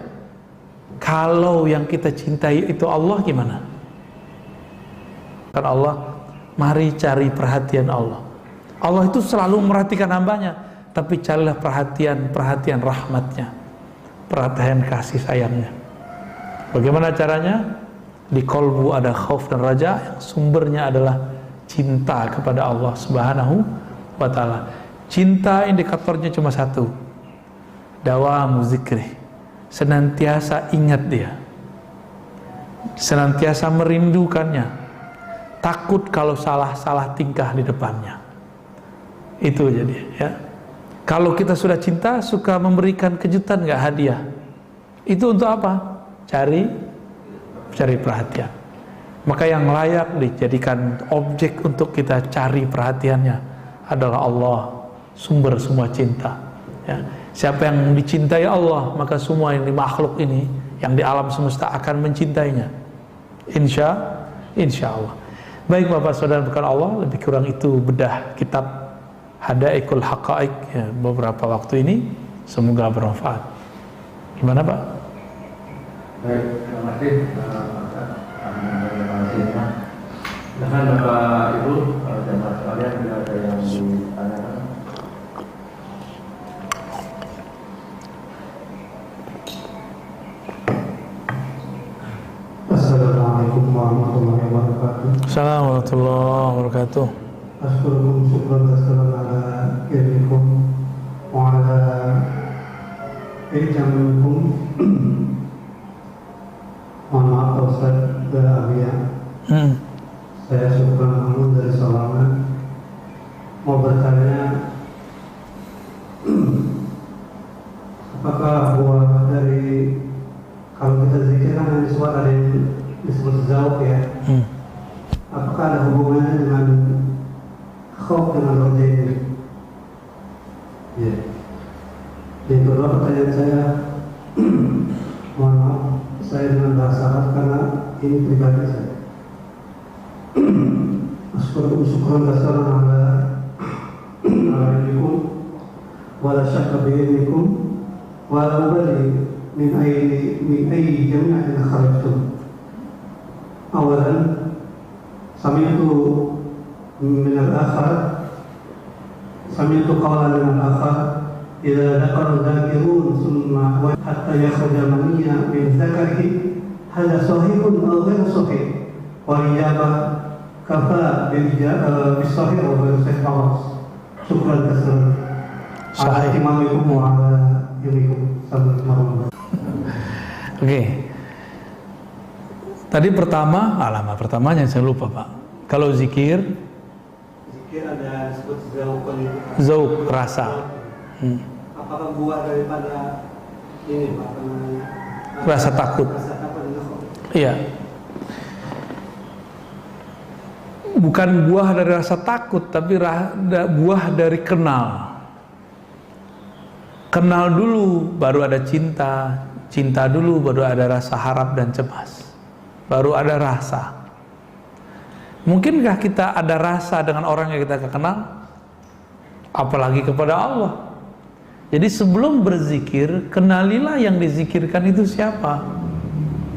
Kalau yang kita cintai itu Allah, gimana? Kan Allah, mari cari perhatian Allah. Allah itu selalu merhatikan hambanya, tapi carilah perhatian rahmatnya, perhatian kasih sayangnya. Bagaimana caranya? Di kolbu ada khauf dan raja, yang sumbernya adalah cinta kepada Allah Subhanahu wa ta'ala. Cinta indikatornya cuma satu, dawamu zikri, senantiasa ingat dia, senantiasa merindukannya, takut kalau salah tingkah di depannya. Itu jadi ya. Kalau kita sudah cinta, suka memberikan kejutan nggak, hadiah. Itu untuk apa? Cari perhatian. Maka yang layak dijadikan objek untuk kita cari perhatiannya adalah Allah, sumber semua cinta ya. Siapa yang dicintai Allah, maka semua yang di makhluk ini, yang di alam semesta akan mencintainya, insya Allah. Baik Bapak Saudara bukan Allah, lebih kurang itu bedah kitab Hadaikul Haqaiq ya, beberapa waktu ini. Semoga bermanfaat. Gimana Pak? Baik, terima kasih Silahkan Bapak Ibu jamaah sekalian, bila ada yang ditanyakan. Assalamualaikum warahmatullahi wabarakatuh. Assalamualaikum warahmatullahi wabarakatuh. Assalamualaikum warahmatullahi wabarakatuh. Wa ala ilmikum. Mohon maaf Ustaz dan Abia. Saya Syukran Mahmud dari Sawangan. Mau bertanya, apakah buah dari, kalau kita zikir kan ada suara yang disebut zauk ya, apakah ada hubungannya dengan khauf dengan roja ini? Ya. Yang kedua pertanyaan saya, mohon maaf, saya dengan bahasa Arab karena ini pribadi saya. Syukran kasaran ala ilmikum wa la syakka bi ilmikum wa la ubali من أي جماعة خرجتم. أولا سمعت من الآخر قولا من الآخر إذا ذكر الذاكرون ثم حتى يخرج منيا من ذكره هذا صحيح أو غير صحيح؟ والإجابة كفى بالصحيح وغير صحيح خلاص. شكرا كثيرا على اهتمامكم وعلى يومكم. Oke. Tadi pertamanya saya lupa Pak. Kalau zikir ada disebut zauk, rasa. Apakah buah daripada ini Pak? Rasa takut. Iya. Bukan buah dari rasa takut, tapi buah dari kenal. Kenal dulu, baru ada cinta. Cinta dulu, baru ada rasa harap dan cemas. Baru ada rasa. Mungkinkah kita ada rasa dengan orang yang kita kenal? Apalagi kepada Allah. Jadi sebelum berzikir, kenalilah yang dizikirkan itu siapa.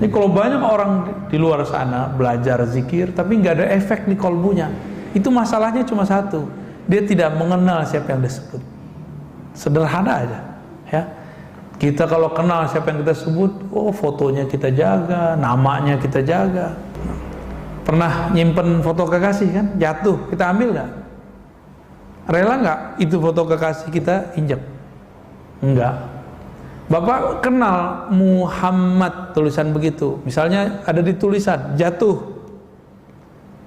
Jadi kalau banyak orang di luar sana belajar zikir, tapi nggak ada efek di kolbunya, itu masalahnya cuma satu, dia tidak mengenal siapa yang disebut. Sederhana aja, ya. Kita kalau kenal siapa yang kita sebut, oh fotonya kita jaga, namanya kita jaga. Pernah nyimpen foto kekasih kan, jatuh, kita ambil nggak? Rela nggak itu foto kekasih kita injak? Enggak. Bapak kenal Muhammad, tulisan begitu, misalnya ada di tulisan jatuh,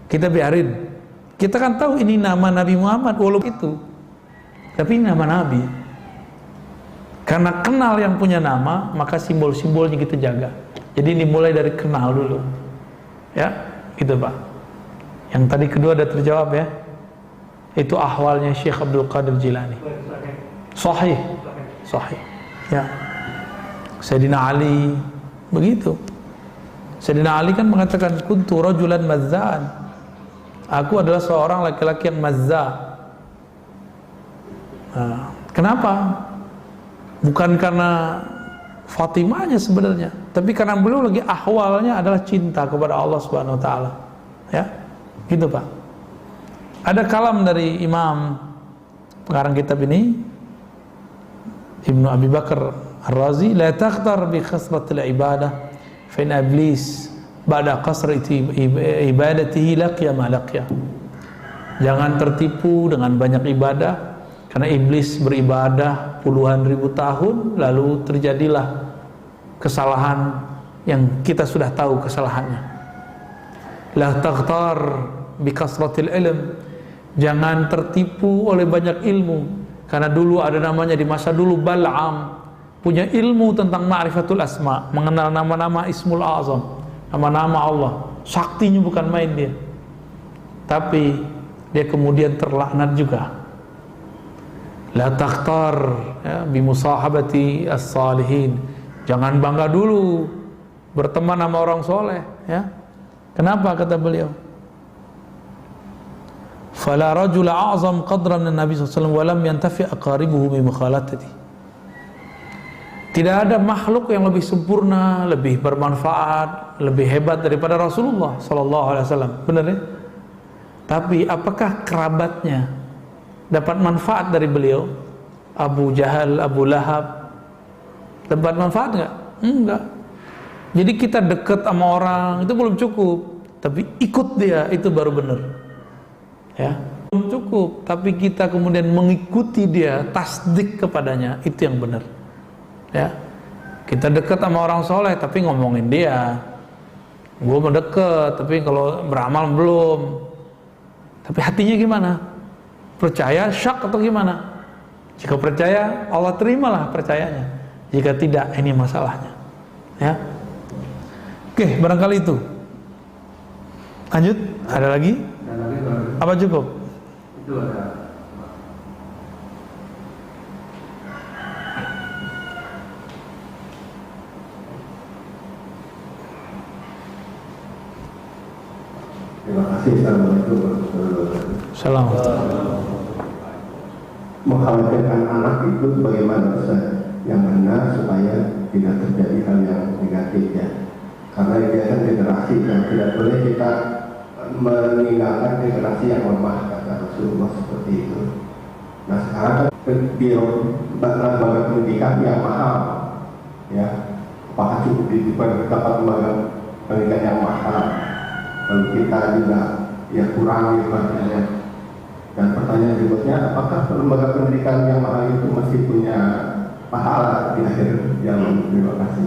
kita biarin. Kita kan tahu ini nama Nabi Muhammad, walaupun itu, tapi ini nama Nabi. Karena kenal yang punya nama, maka simbol-simbolnya kita jaga. Jadi dimulai dari kenal dulu, ya, gitu Pak. Yang tadi kedua udah terjawab ya. Itu ahwalnya Syekh Abdul Qadir Jilani. Sahih, sahih. Ya. Sayyidina Ali begitu. Sayyidina Ali kan mengatakan kuntu rajulan mazza'an. Aku adalah seorang laki-laki yang mazza'. Nah, kenapa? Bukan karena Fatimahnya sebenarnya, tapi karena beliau lagi ahwalnya adalah cinta kepada Allah Subhanahu wa taala. Ya. Gitu, Pak. Ada kalam dari Imam pengarang kitab ini, Ibnu Abi Bakar Ar-Razi, la taghtar bi khasratil ibadah fa in iblis ba'da qasrati ibadatihi laqiya ma laqiya. Jangan tertipu dengan banyak ibadah, karena iblis beribadah puluhan ribu tahun lalu terjadilah kesalahan yang kita sudah tahu kesalahannya. La taghtar bi kasratil ilm. Jangan tertipu oleh banyak ilmu, karena dulu ada namanya di masa dulu Bal'am, punya ilmu tentang ma'rifatul asma, mengenal nama-nama Ismul Azam, nama-nama Allah. Saktinya bukan main dia. Tapi dia kemudian terlaknat juga. La takhtar ya, bi musahabati as-salihin. Jangan bangga dulu berteman sama orang soleh, ya. Kenapa kata beliau? Fala rajula a'zam qadran min Nabi sallallahu alaihi wasallam wa lam yantafi aqaribuhu bi mukhalatati. Tidak ada makhluk yang lebih sempurna, lebih bermanfaat, lebih hebat daripada Rasulullah sallallahu alaihi wasallam. Benar ya? Tapi apakah kerabatnya dapat manfaat dari beliau? Abu Jahal, Abu Lahab dapat manfaat enggak? Enggak. Jadi kita dekat sama orang itu belum cukup, tapi ikut dia itu baru benar. Ya, belum cukup, tapi kita kemudian mengikuti dia, tasdik kepadanya, itu yang benar. Ya, kita dekat sama orang soleh tapi ngomongin dia, gue mau deket tapi kalau beramal belum. Tapi hatinya gimana? Percaya, syak atau gimana? Jika percaya, Allah terimalah percayanya. Jika tidak, ini masalahnya. Ya, oke, barangkali itu. Lanjut, ada lagi? Apa cukup? Itu ada. Terima kasih. Assalamualaikum warahmatullahi wabarakatuh. Salam. Mengkhawatirkan anak itu bagaimana Ustaz? Yang benar supaya tidak terjadi Karena ini kan generasi yang tidak boleh kita meninggalkan generasi yang lemah, kata Rasulullah seperti itu. Nah sekarang kan di lembaga pendidikan yang mahal, ya, apakah cukup di tempat lembaga pendidikan yang mahal? Lalu kita juga ya kurang ibaratnya. Dan pertanyaan berikutnya, apakah lembaga pendidikan yang mahal itu masih punya pahala di akhir zaman? Terima kasih.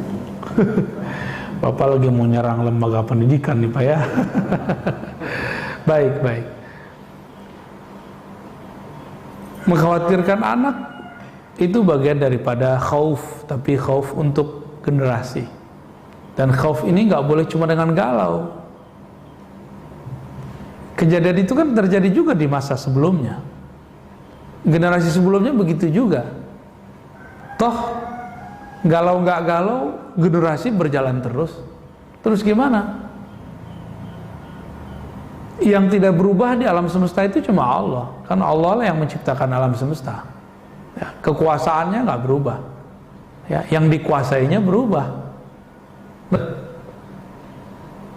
Bapak lagi mau nyerang lembaga pendidikan nih Pak ya. Baik. Mengkhawatirkan anak itu bagian daripada khauf, tapi khauf untuk generasi. Dan khauf ini nggak boleh cuma dengan galau. Kejadian itu kan terjadi juga di masa sebelumnya. Generasi sebelumnya begitu juga. Toh galau nggak galau, generasi berjalan terus. Terus gimana? Yang tidak berubah di alam semesta itu cuma Allah. Kan Allah lah yang menciptakan alam semesta. Ya, kekuasaannya nggak berubah. Ya, yang dikuasainya berubah.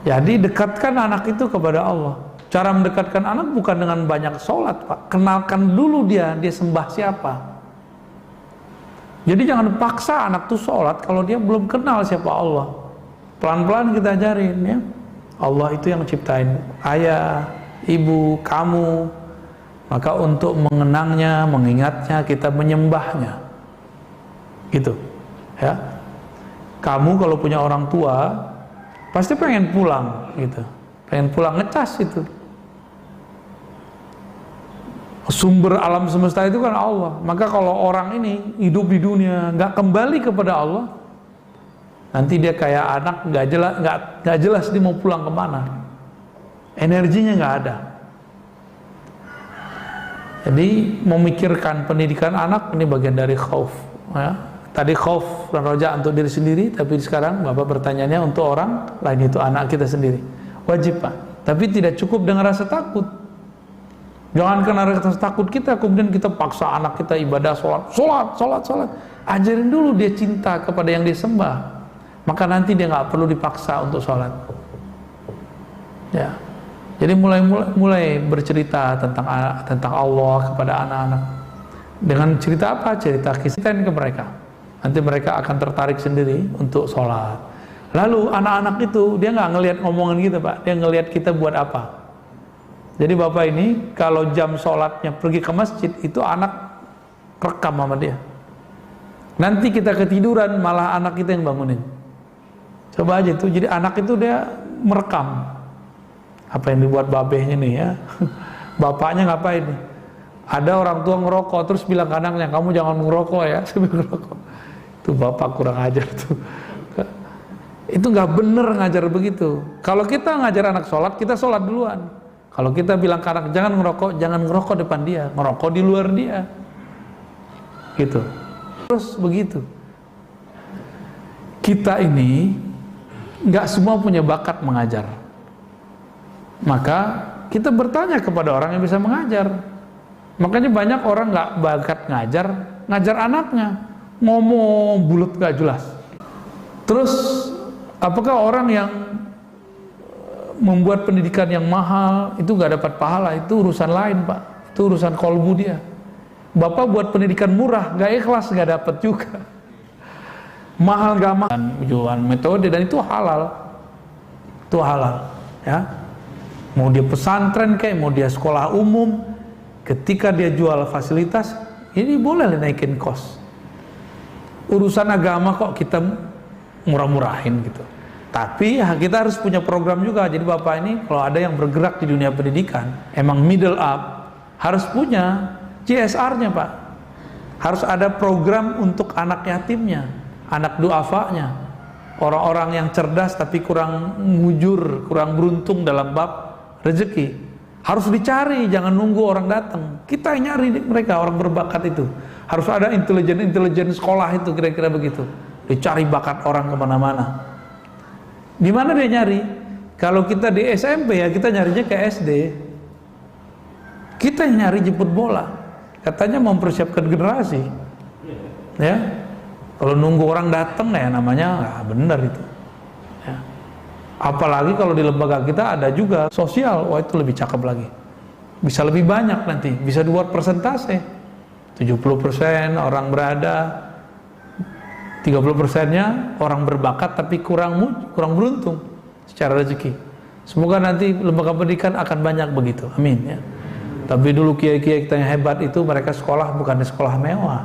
Jadi dekatkan anak itu kepada Allah. Cara mendekatkan anak bukan dengan banyak sholat, Pak. Kenalkan dulu dia sembah siapa. Jadi jangan paksa anak tuh sholat kalau dia belum kenal siapa Allah. Pelan-pelan kita ajarin ya. Allah itu yang ciptain ayah, ibu, kamu. Maka untuk mengenangnya, mengingatnya, kita menyembahnya. Gitu. Ya. Kamu kalau punya orang tua pasti pengen pulang gitu. Pengen pulang ngecas itu. Sumber alam semesta itu kan Allah. Maka kalau orang ini hidup di dunia nggak kembali kepada Allah, nanti dia kayak anak nggak jelas dia mau pulang kemana. Energinya nggak ada. Jadi memikirkan pendidikan anak ini bagian dari khauf. Ya. Tadi khauf dan roja untuk diri sendiri, tapi sekarang Bapak bertanyanya untuk orang lain, itu anak kita sendiri. Wajib Pak. Tapi tidak cukup dengan rasa takut. Jangan karena rasa takut kita kemudian kita paksa anak kita ibadah sholat. Ajarin dulu dia cinta kepada yang dia sembah. Maka nanti dia nggak perlu dipaksa untuk sholat. Ya. Jadi mulai bercerita tentang Allah kepada anak-anak. Dengan cerita apa? Cerita kisah ke mereka. Nanti mereka akan tertarik sendiri untuk sholat. Lalu anak-anak itu dia nggak ngelihat omongan kita Pak, dia ngelihat kita buat apa. Jadi Bapak ini kalau jam sholatnya pergi ke masjid, itu anak rekam sama dia. Nanti kita ketiduran malah anak kita yang bangunin. Coba aja itu, jadi anak itu dia merekam apa yang dibuat babehnya nih ya. Bapaknya ngapain nih? Ada orang tua ngerokok terus bilang ke anaknya, kamu jangan ngerokok ya. Ngerokok. Itu bapak kurang ajar tuh. Itu nggak bener ngajar begitu. Kalau kita ngajar anak sholat, kita sholat duluan. Kalau kita bilang ke anak jangan ngerokok depan dia, ngerokok di luar dia. Gitu. Terus begitu. Kita ini nggak semua punya bakat mengajar. Maka kita bertanya kepada orang yang bisa mengajar. Makanya banyak orang nggak bakat ngajar anaknya, ngomong bulat nggak jelas. Terus apakah orang yang membuat pendidikan yang mahal itu nggak dapat pahala? Itu urusan lain Pak, itu urusan kolbu dia. Bapak buat pendidikan murah nggak ikhlas, nggak dapat juga. Mahal nggak mahal, jualan metode, dan itu halal, ya. Mau dia pesantren kayak, mau dia sekolah umum, ketika dia jual fasilitas, ini boleh naikin kos. Urusan agama kok kita murah-murahin gitu. Tapi kita harus punya program juga. Jadi Bapak ini kalau ada yang bergerak di dunia pendidikan, emang middle up, harus punya CSR-nya Pak. Harus ada program untuk anak yatimnya, anak duafanya, orang-orang yang cerdas tapi kurang mujur, kurang beruntung dalam bab rezeki. Harus dicari, jangan nunggu orang datang. Kita yang nyari mereka, orang berbakat itu. Harus ada intelijen sekolah itu, kira-kira begitu. Dicari bakat orang kemana-mana. Di mana dia nyari? Kalau kita di SMP ya kita nyarinya ke SD. Kita yang nyari jemput bola. Katanya mempersiapkan generasi. Ya. Kalau nunggu orang datang ya namanya nggak benar itu. Ya. Apalagi kalau di lembaga kita ada juga sosial, wah itu lebih cakep lagi. Bisa lebih banyak nanti, bisa di luar persentase. 70% orang berada, 30%-nya orang berbakat tapi kurang beruntung secara rezeki. Semoga nanti lembaga pendidikan akan banyak begitu, amin ya. Tapi dulu kiai-kiai kita yang hebat itu mereka sekolah bukan di sekolah mewah.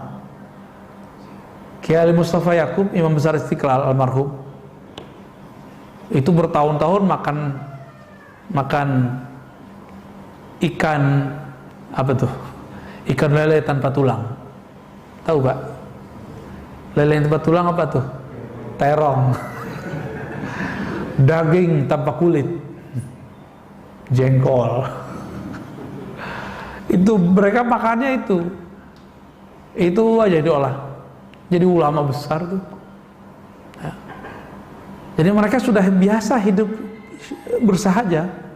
Kiai Mustafa Yakub, Imam Besar Istiqlal almarhum, itu bertahun-tahun makan ikan apa tuh? Ikan lele tanpa tulang. Tahu Pak? Lele tanpa tulang apa tuh? Terong. Daging tanpa kulit. Jengkol. Itu mereka makannya itu. Itu aja diolah. Jadi ulama besar tuh. Ya. Jadi mereka sudah biasa hidup bersahaja.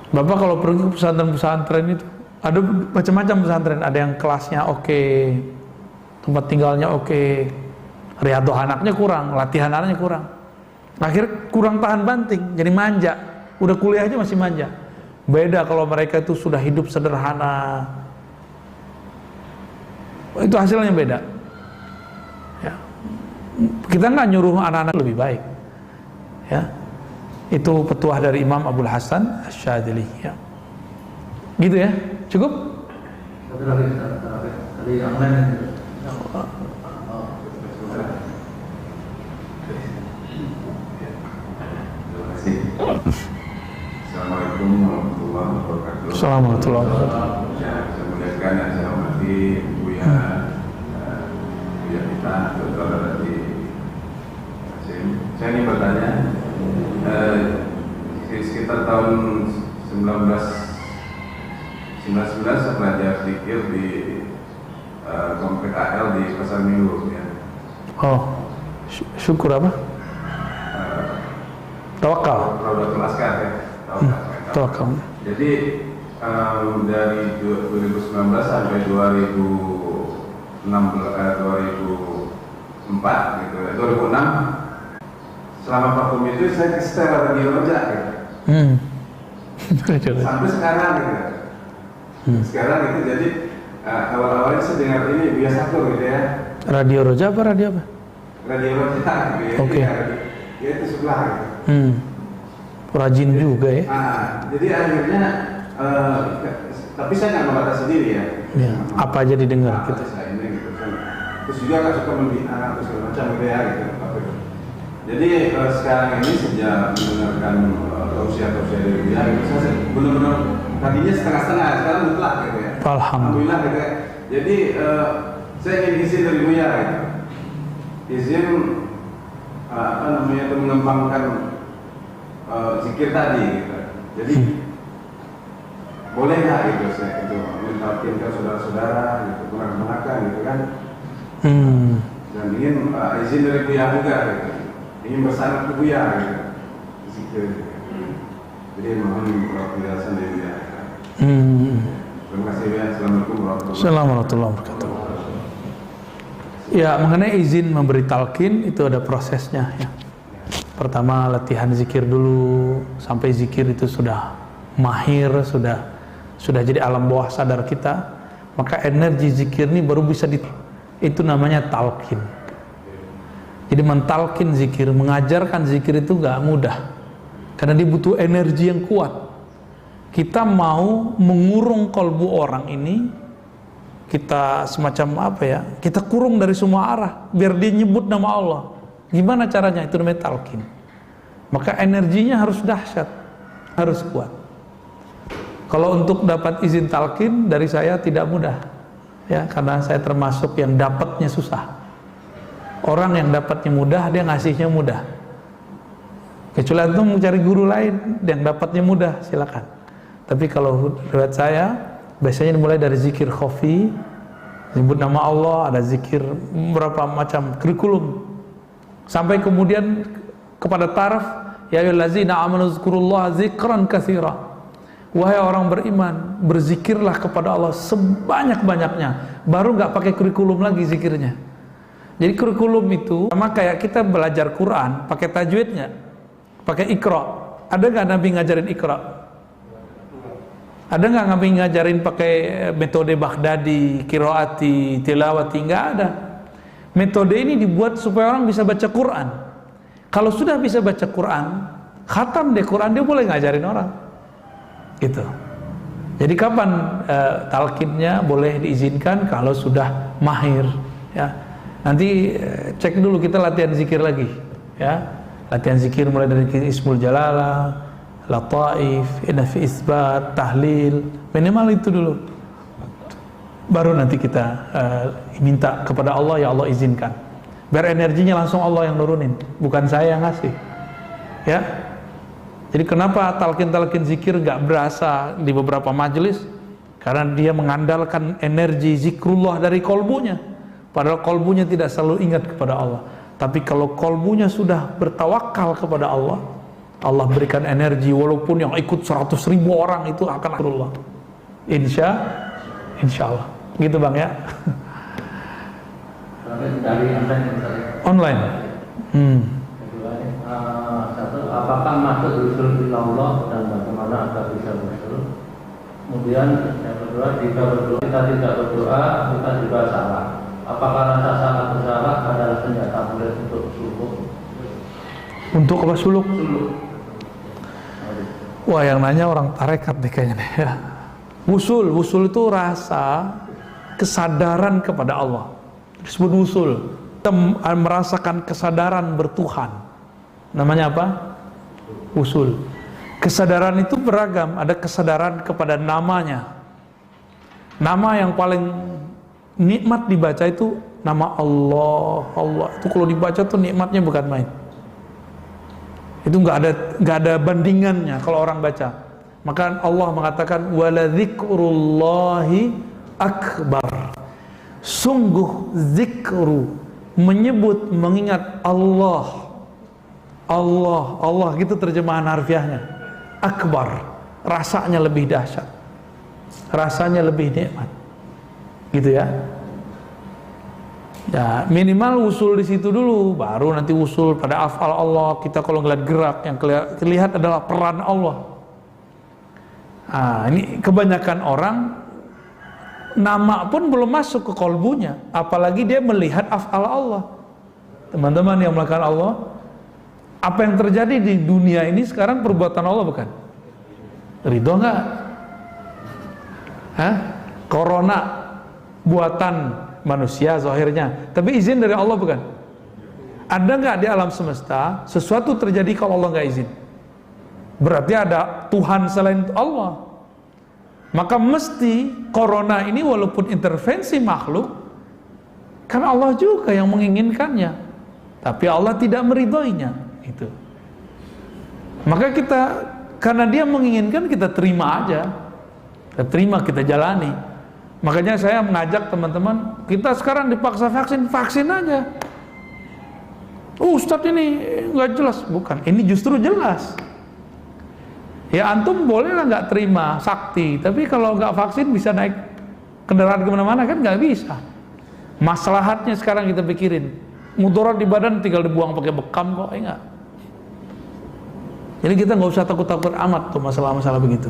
Bapak kalau pergi ke pesantren-pesantren itu ada macam-macam pesantren, ada yang kelasnya oke, tempat tinggalnya oke, riadoh anaknya kurang, latihan anaknya kurang, akhirnya kurang tahan banting, jadi manja, udah kuliah aja masih manja. Beda kalau mereka itu sudah hidup sederhana, itu hasilnya beda. Ya. Kita nggak nyuruh anak-anak lebih baik, ya. Itu petuah dari Imam Abdul Hasan Asy-Syadzili ya. Gitu ya, cukup? Tadi yang lain. Terima kasih. Assalamualaikum warahmatullahi wabarakatuh. Assalamualaikum warahmatullahi wabarakatuh. Ya, saya muliakan yang saya hormati Buya kita, Dr. Radhi Hasim. Saya ingin bertanya, sekitar tahun 1999 saya belajar zikir di komplek AL di Pasar Minggu ya. Oh, syukur apa? Tawakal. Raudatul Askar ya. Tawakal. Jadi dari 2019 sampai 2004 gitu, 2006 selama vakum itu saya setel radio aja gitu. Sampai sekarang gitu. Sekarang gitu, jadi awal-awalnya saya dengar ini biasa tuh gitu ya. Radio Roja apa radio apa? Radio Roja gitu ya. Oke. Ya itu sebelah gitu. Rajin juga ya. Jadi akhirnya tapi saya nggak membatasi sendiri ya. Ya, apa aja didengar gitu. Saya ini gitu kan. Terus juga nggak suka membina atau segala macam gitu ya gitu. Jadi sekarang ini sejak mendengarkan tausiah-tausiah dari dia, gitu, saya benar-benar tadinya setengah-setengah, sekarang mutlak gitu ya. Alhamdulillah gitu ya. Jadi saya ingin izin dari Buya gitu. Izin itu mengembangkan zikir tadi gitu. Jadi boleh nggak gitu saya itu mentalkin ke saudara-saudara gitu, kemana-mana gitu kan. Dan ingin izin dari Buya juga gitu. Ingin bersama ke Buya gitu. Zikir gitu. Jadi mohon penjelasan dari Buya. Terima kasih Buya. Assalamualaikum warahmatullahi wabarakatuh. Ya, mengenai izin memberi talqin itu ada prosesnya ya. Pertama latihan zikir dulu sampai zikir itu sudah mahir, sudah jadi alam bawah sadar kita, maka energi zikir ini baru bisa itu namanya talqin. Jadi mentalkin zikir, mengajarkan zikir itu gak mudah, karena dia butuh energi yang kuat. Kita mau mengurung kolbu orang ini, kita semacam apa ya, kita kurung dari semua arah biar dia nyebut nama Allah. Gimana caranya? Itu namanya talqin. Maka energinya harus dahsyat, harus kuat. Kalau untuk dapat izin talqin dari saya tidak mudah ya, karena saya termasuk yang dapatnya susah. Orang yang dapatnya mudah, dia ngasihnya mudah. Kecuali antum mencari guru lain yang dapatnya mudah, silakan. Tapi kalau lewat saya, biasanya mulai dari zikir khafi, sebut nama Allah, ada zikir beberapa macam kurikulum, sampai kemudian kepada taraf, ya ayyuhallazina amanu dzkurullaha dzikran katsira. Wahai orang beriman, berzikirlah kepada Allah sebanyak-banyaknya. Baru nggak pakai kurikulum lagi zikirnya. Jadi kurikulum itu sama kayak kita belajar Quran, pakai tajwid nggak? Pakai Iqra. Ada nggak Nabi ngajarin Iqra? Ada nggak Nabi ngajarin pakai metode Baghdadi, Qiraati, Tilawati? Nggak ada. Metode ini dibuat supaya orang bisa baca Quran. Kalau sudah bisa baca Quran, khatam deh Quran, dia boleh ngajarin orang. Gitu. Jadi kapan talqinnya boleh diizinkan? Kalau sudah mahir, ya. Nanti cek dulu, kita latihan zikir lagi, ya. Latihan zikir mulai dari Ismul Jalalah, Lataif, Nafi Isbat, Tahlil, minimal itu dulu. Baru nanti kita minta kepada Allah, ya Allah izinkan. Biar energinya langsung Allah yang nurunin, bukan saya yang ngasih. Ya. Jadi kenapa talqin-talqin zikir nggak berasa di beberapa majelis? Karena dia mengandalkan energi zikrullah dari kolbunya. Padahal kolbunya tidak selalu ingat kepada Allah. Tapi kalau kolbunya sudah bertawakal kepada Allah, Allah berikan energi, walaupun yang ikut 100.000 orang itu akan zikrullah. Insya Allah. Gitu Bang ya. Dari Online. Satu, apakah masuk usul ilallah dan bagaimana agar bisa usul? Kemudian yang kedua, jika berdoa kita tidak berdoa, kita juga salah. Apakah rasa salah bersalah adalah senjata boleh untuk suluk? Untuk apa suluk? Wah, yang nanya orang tarekat nih kayaknya nih ya. Wusul itu rasa kesadaran kepada Allah. Disebut wusul. Kita merasakan kesadaran bertuhan. Namanya apa? Wusul. Kesadaran itu beragam. Ada kesadaran kepada namanya. Nama yang paling nikmat dibaca itu nama Allah. Allah itu kalau dibaca tuh nikmatnya bukan main. Itu nggak ada bandingannya kalau orang baca. Maka Allah mengatakan wala dzikrullahi akbar. Sungguh zikru, menyebut, mengingat Allah. Allah gitu terjemahan harfiahnya. Akbar, rasanya lebih dahsyat. Rasanya lebih nikmat. Gitu ya. Ya, minimal usul di situ dulu, baru nanti usul pada afal Allah. Kita kalau ngeliat gerak, yang terlihat adalah peran Allah. Nah, ini kebanyakan orang nama pun belum masuk ke kolbunya, apalagi dia melihat afal Allah. Teman-teman yang melakukan Allah, apa yang terjadi di dunia ini sekarang perbuatan Allah bukan? Ridho nggak? Hah? Corona buatan manusia zahirnya, tapi izin dari Allah bukan? Ada nggak di alam semesta sesuatu terjadi kalau Allah nggak izin? Berarti ada Tuhan selain Allah. Maka mesti corona ini walaupun intervensi makhluk, kan Allah juga yang menginginkannya, tapi Allah tidak meridhoinya. Itu. Maka kita, karena dia menginginkan, kita terima aja. Kita terima, kita jalani. Makanya saya mengajak teman-teman, kita sekarang dipaksa vaksin aja. Ustadz ini nggak jelas. Bukan, ini justru jelas. Ya antum bolehlah nggak terima sakti, tapi kalau nggak vaksin bisa naik kendaraan kemana-mana kan nggak bisa. Maslahatnya sekarang kita pikirin. Mudarat di badan tinggal dibuang pakai bekam kok, enggak. Jadi kita nggak usah takut-takut amat tuh masalah-masalah begitu.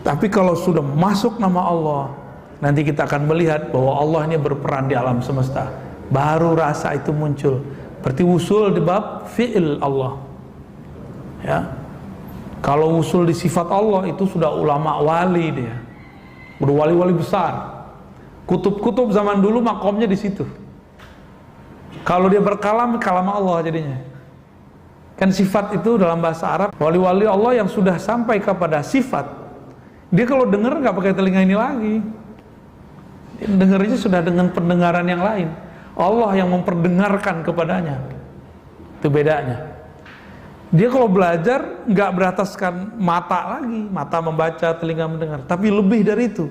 Tapi kalau sudah masuk nama Allah, nanti kita akan melihat bahwa Allah ini berperan di alam semesta. Baru rasa itu muncul. Berarti usul di bab fi'il Allah. Ya. Kalau usul di sifat Allah itu sudah ulama wali dia. Udah wali-wali besar. Kutub-kutub zaman dulu makomnya di situ. Kalau dia berkalam, kalam Allah jadinya. Kan sifat itu dalam bahasa Arab, wali-wali Allah yang sudah sampai kepada sifat, dia kalau dengar nggak pakai telinga ini lagi. Dengarnya sudah dengan pendengaran yang lain. Allah yang memperdengarkan kepadanya. Itu bedanya. Dia kalau belajar nggak berataskan mata lagi, mata membaca, telinga mendengar, tapi lebih dari itu.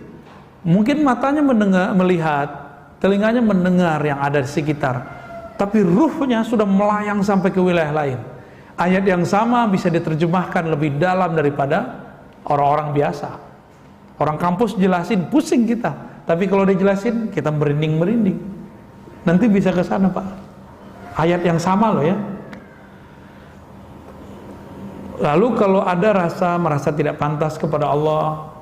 Mungkin matanya mendengar, melihat, telinganya mendengar yang ada di sekitar, tapi ruhnya sudah melayang sampai ke wilayah lain. Ayat yang sama bisa diterjemahkan lebih dalam daripada orang-orang biasa. Orang kampus jelasin, pusing kita, tapi kalau dia jelasin, kita merinding-merinding. Nanti bisa ke sana, Pak. Ayat yang sama loh ya. Lalu kalau ada merasa tidak pantas kepada Allah,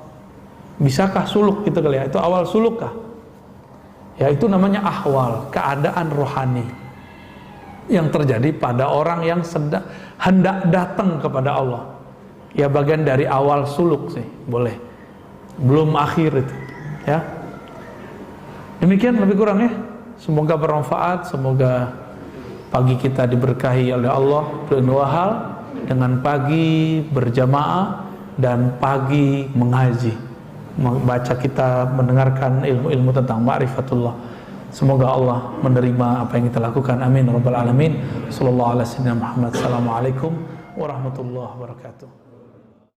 bisakah suluk gitu kali ya? Itu awal suluk kah? Ya, itu namanya ahwal, keadaan rohani yang terjadi pada orang yang sedang hendak datang kepada Allah. Ya, bagian dari awal suluk sih, boleh. Belum akhir itu, ya. Demikian lebih kurang ya. Semoga bermanfaat, semoga pagi kita diberkahi oleh Allah dua hal, dengan pagi berjamaah dan pagi mengaji, membaca kita, mendengarkan ilmu-ilmu tentang ma'rifatullah. Semoga Allah menerima apa yang kita lakukan. Amin rabbal alamin. Sallallahu alaihi wasallam. Assalamualaikum warahmatullahi wabarakatuh.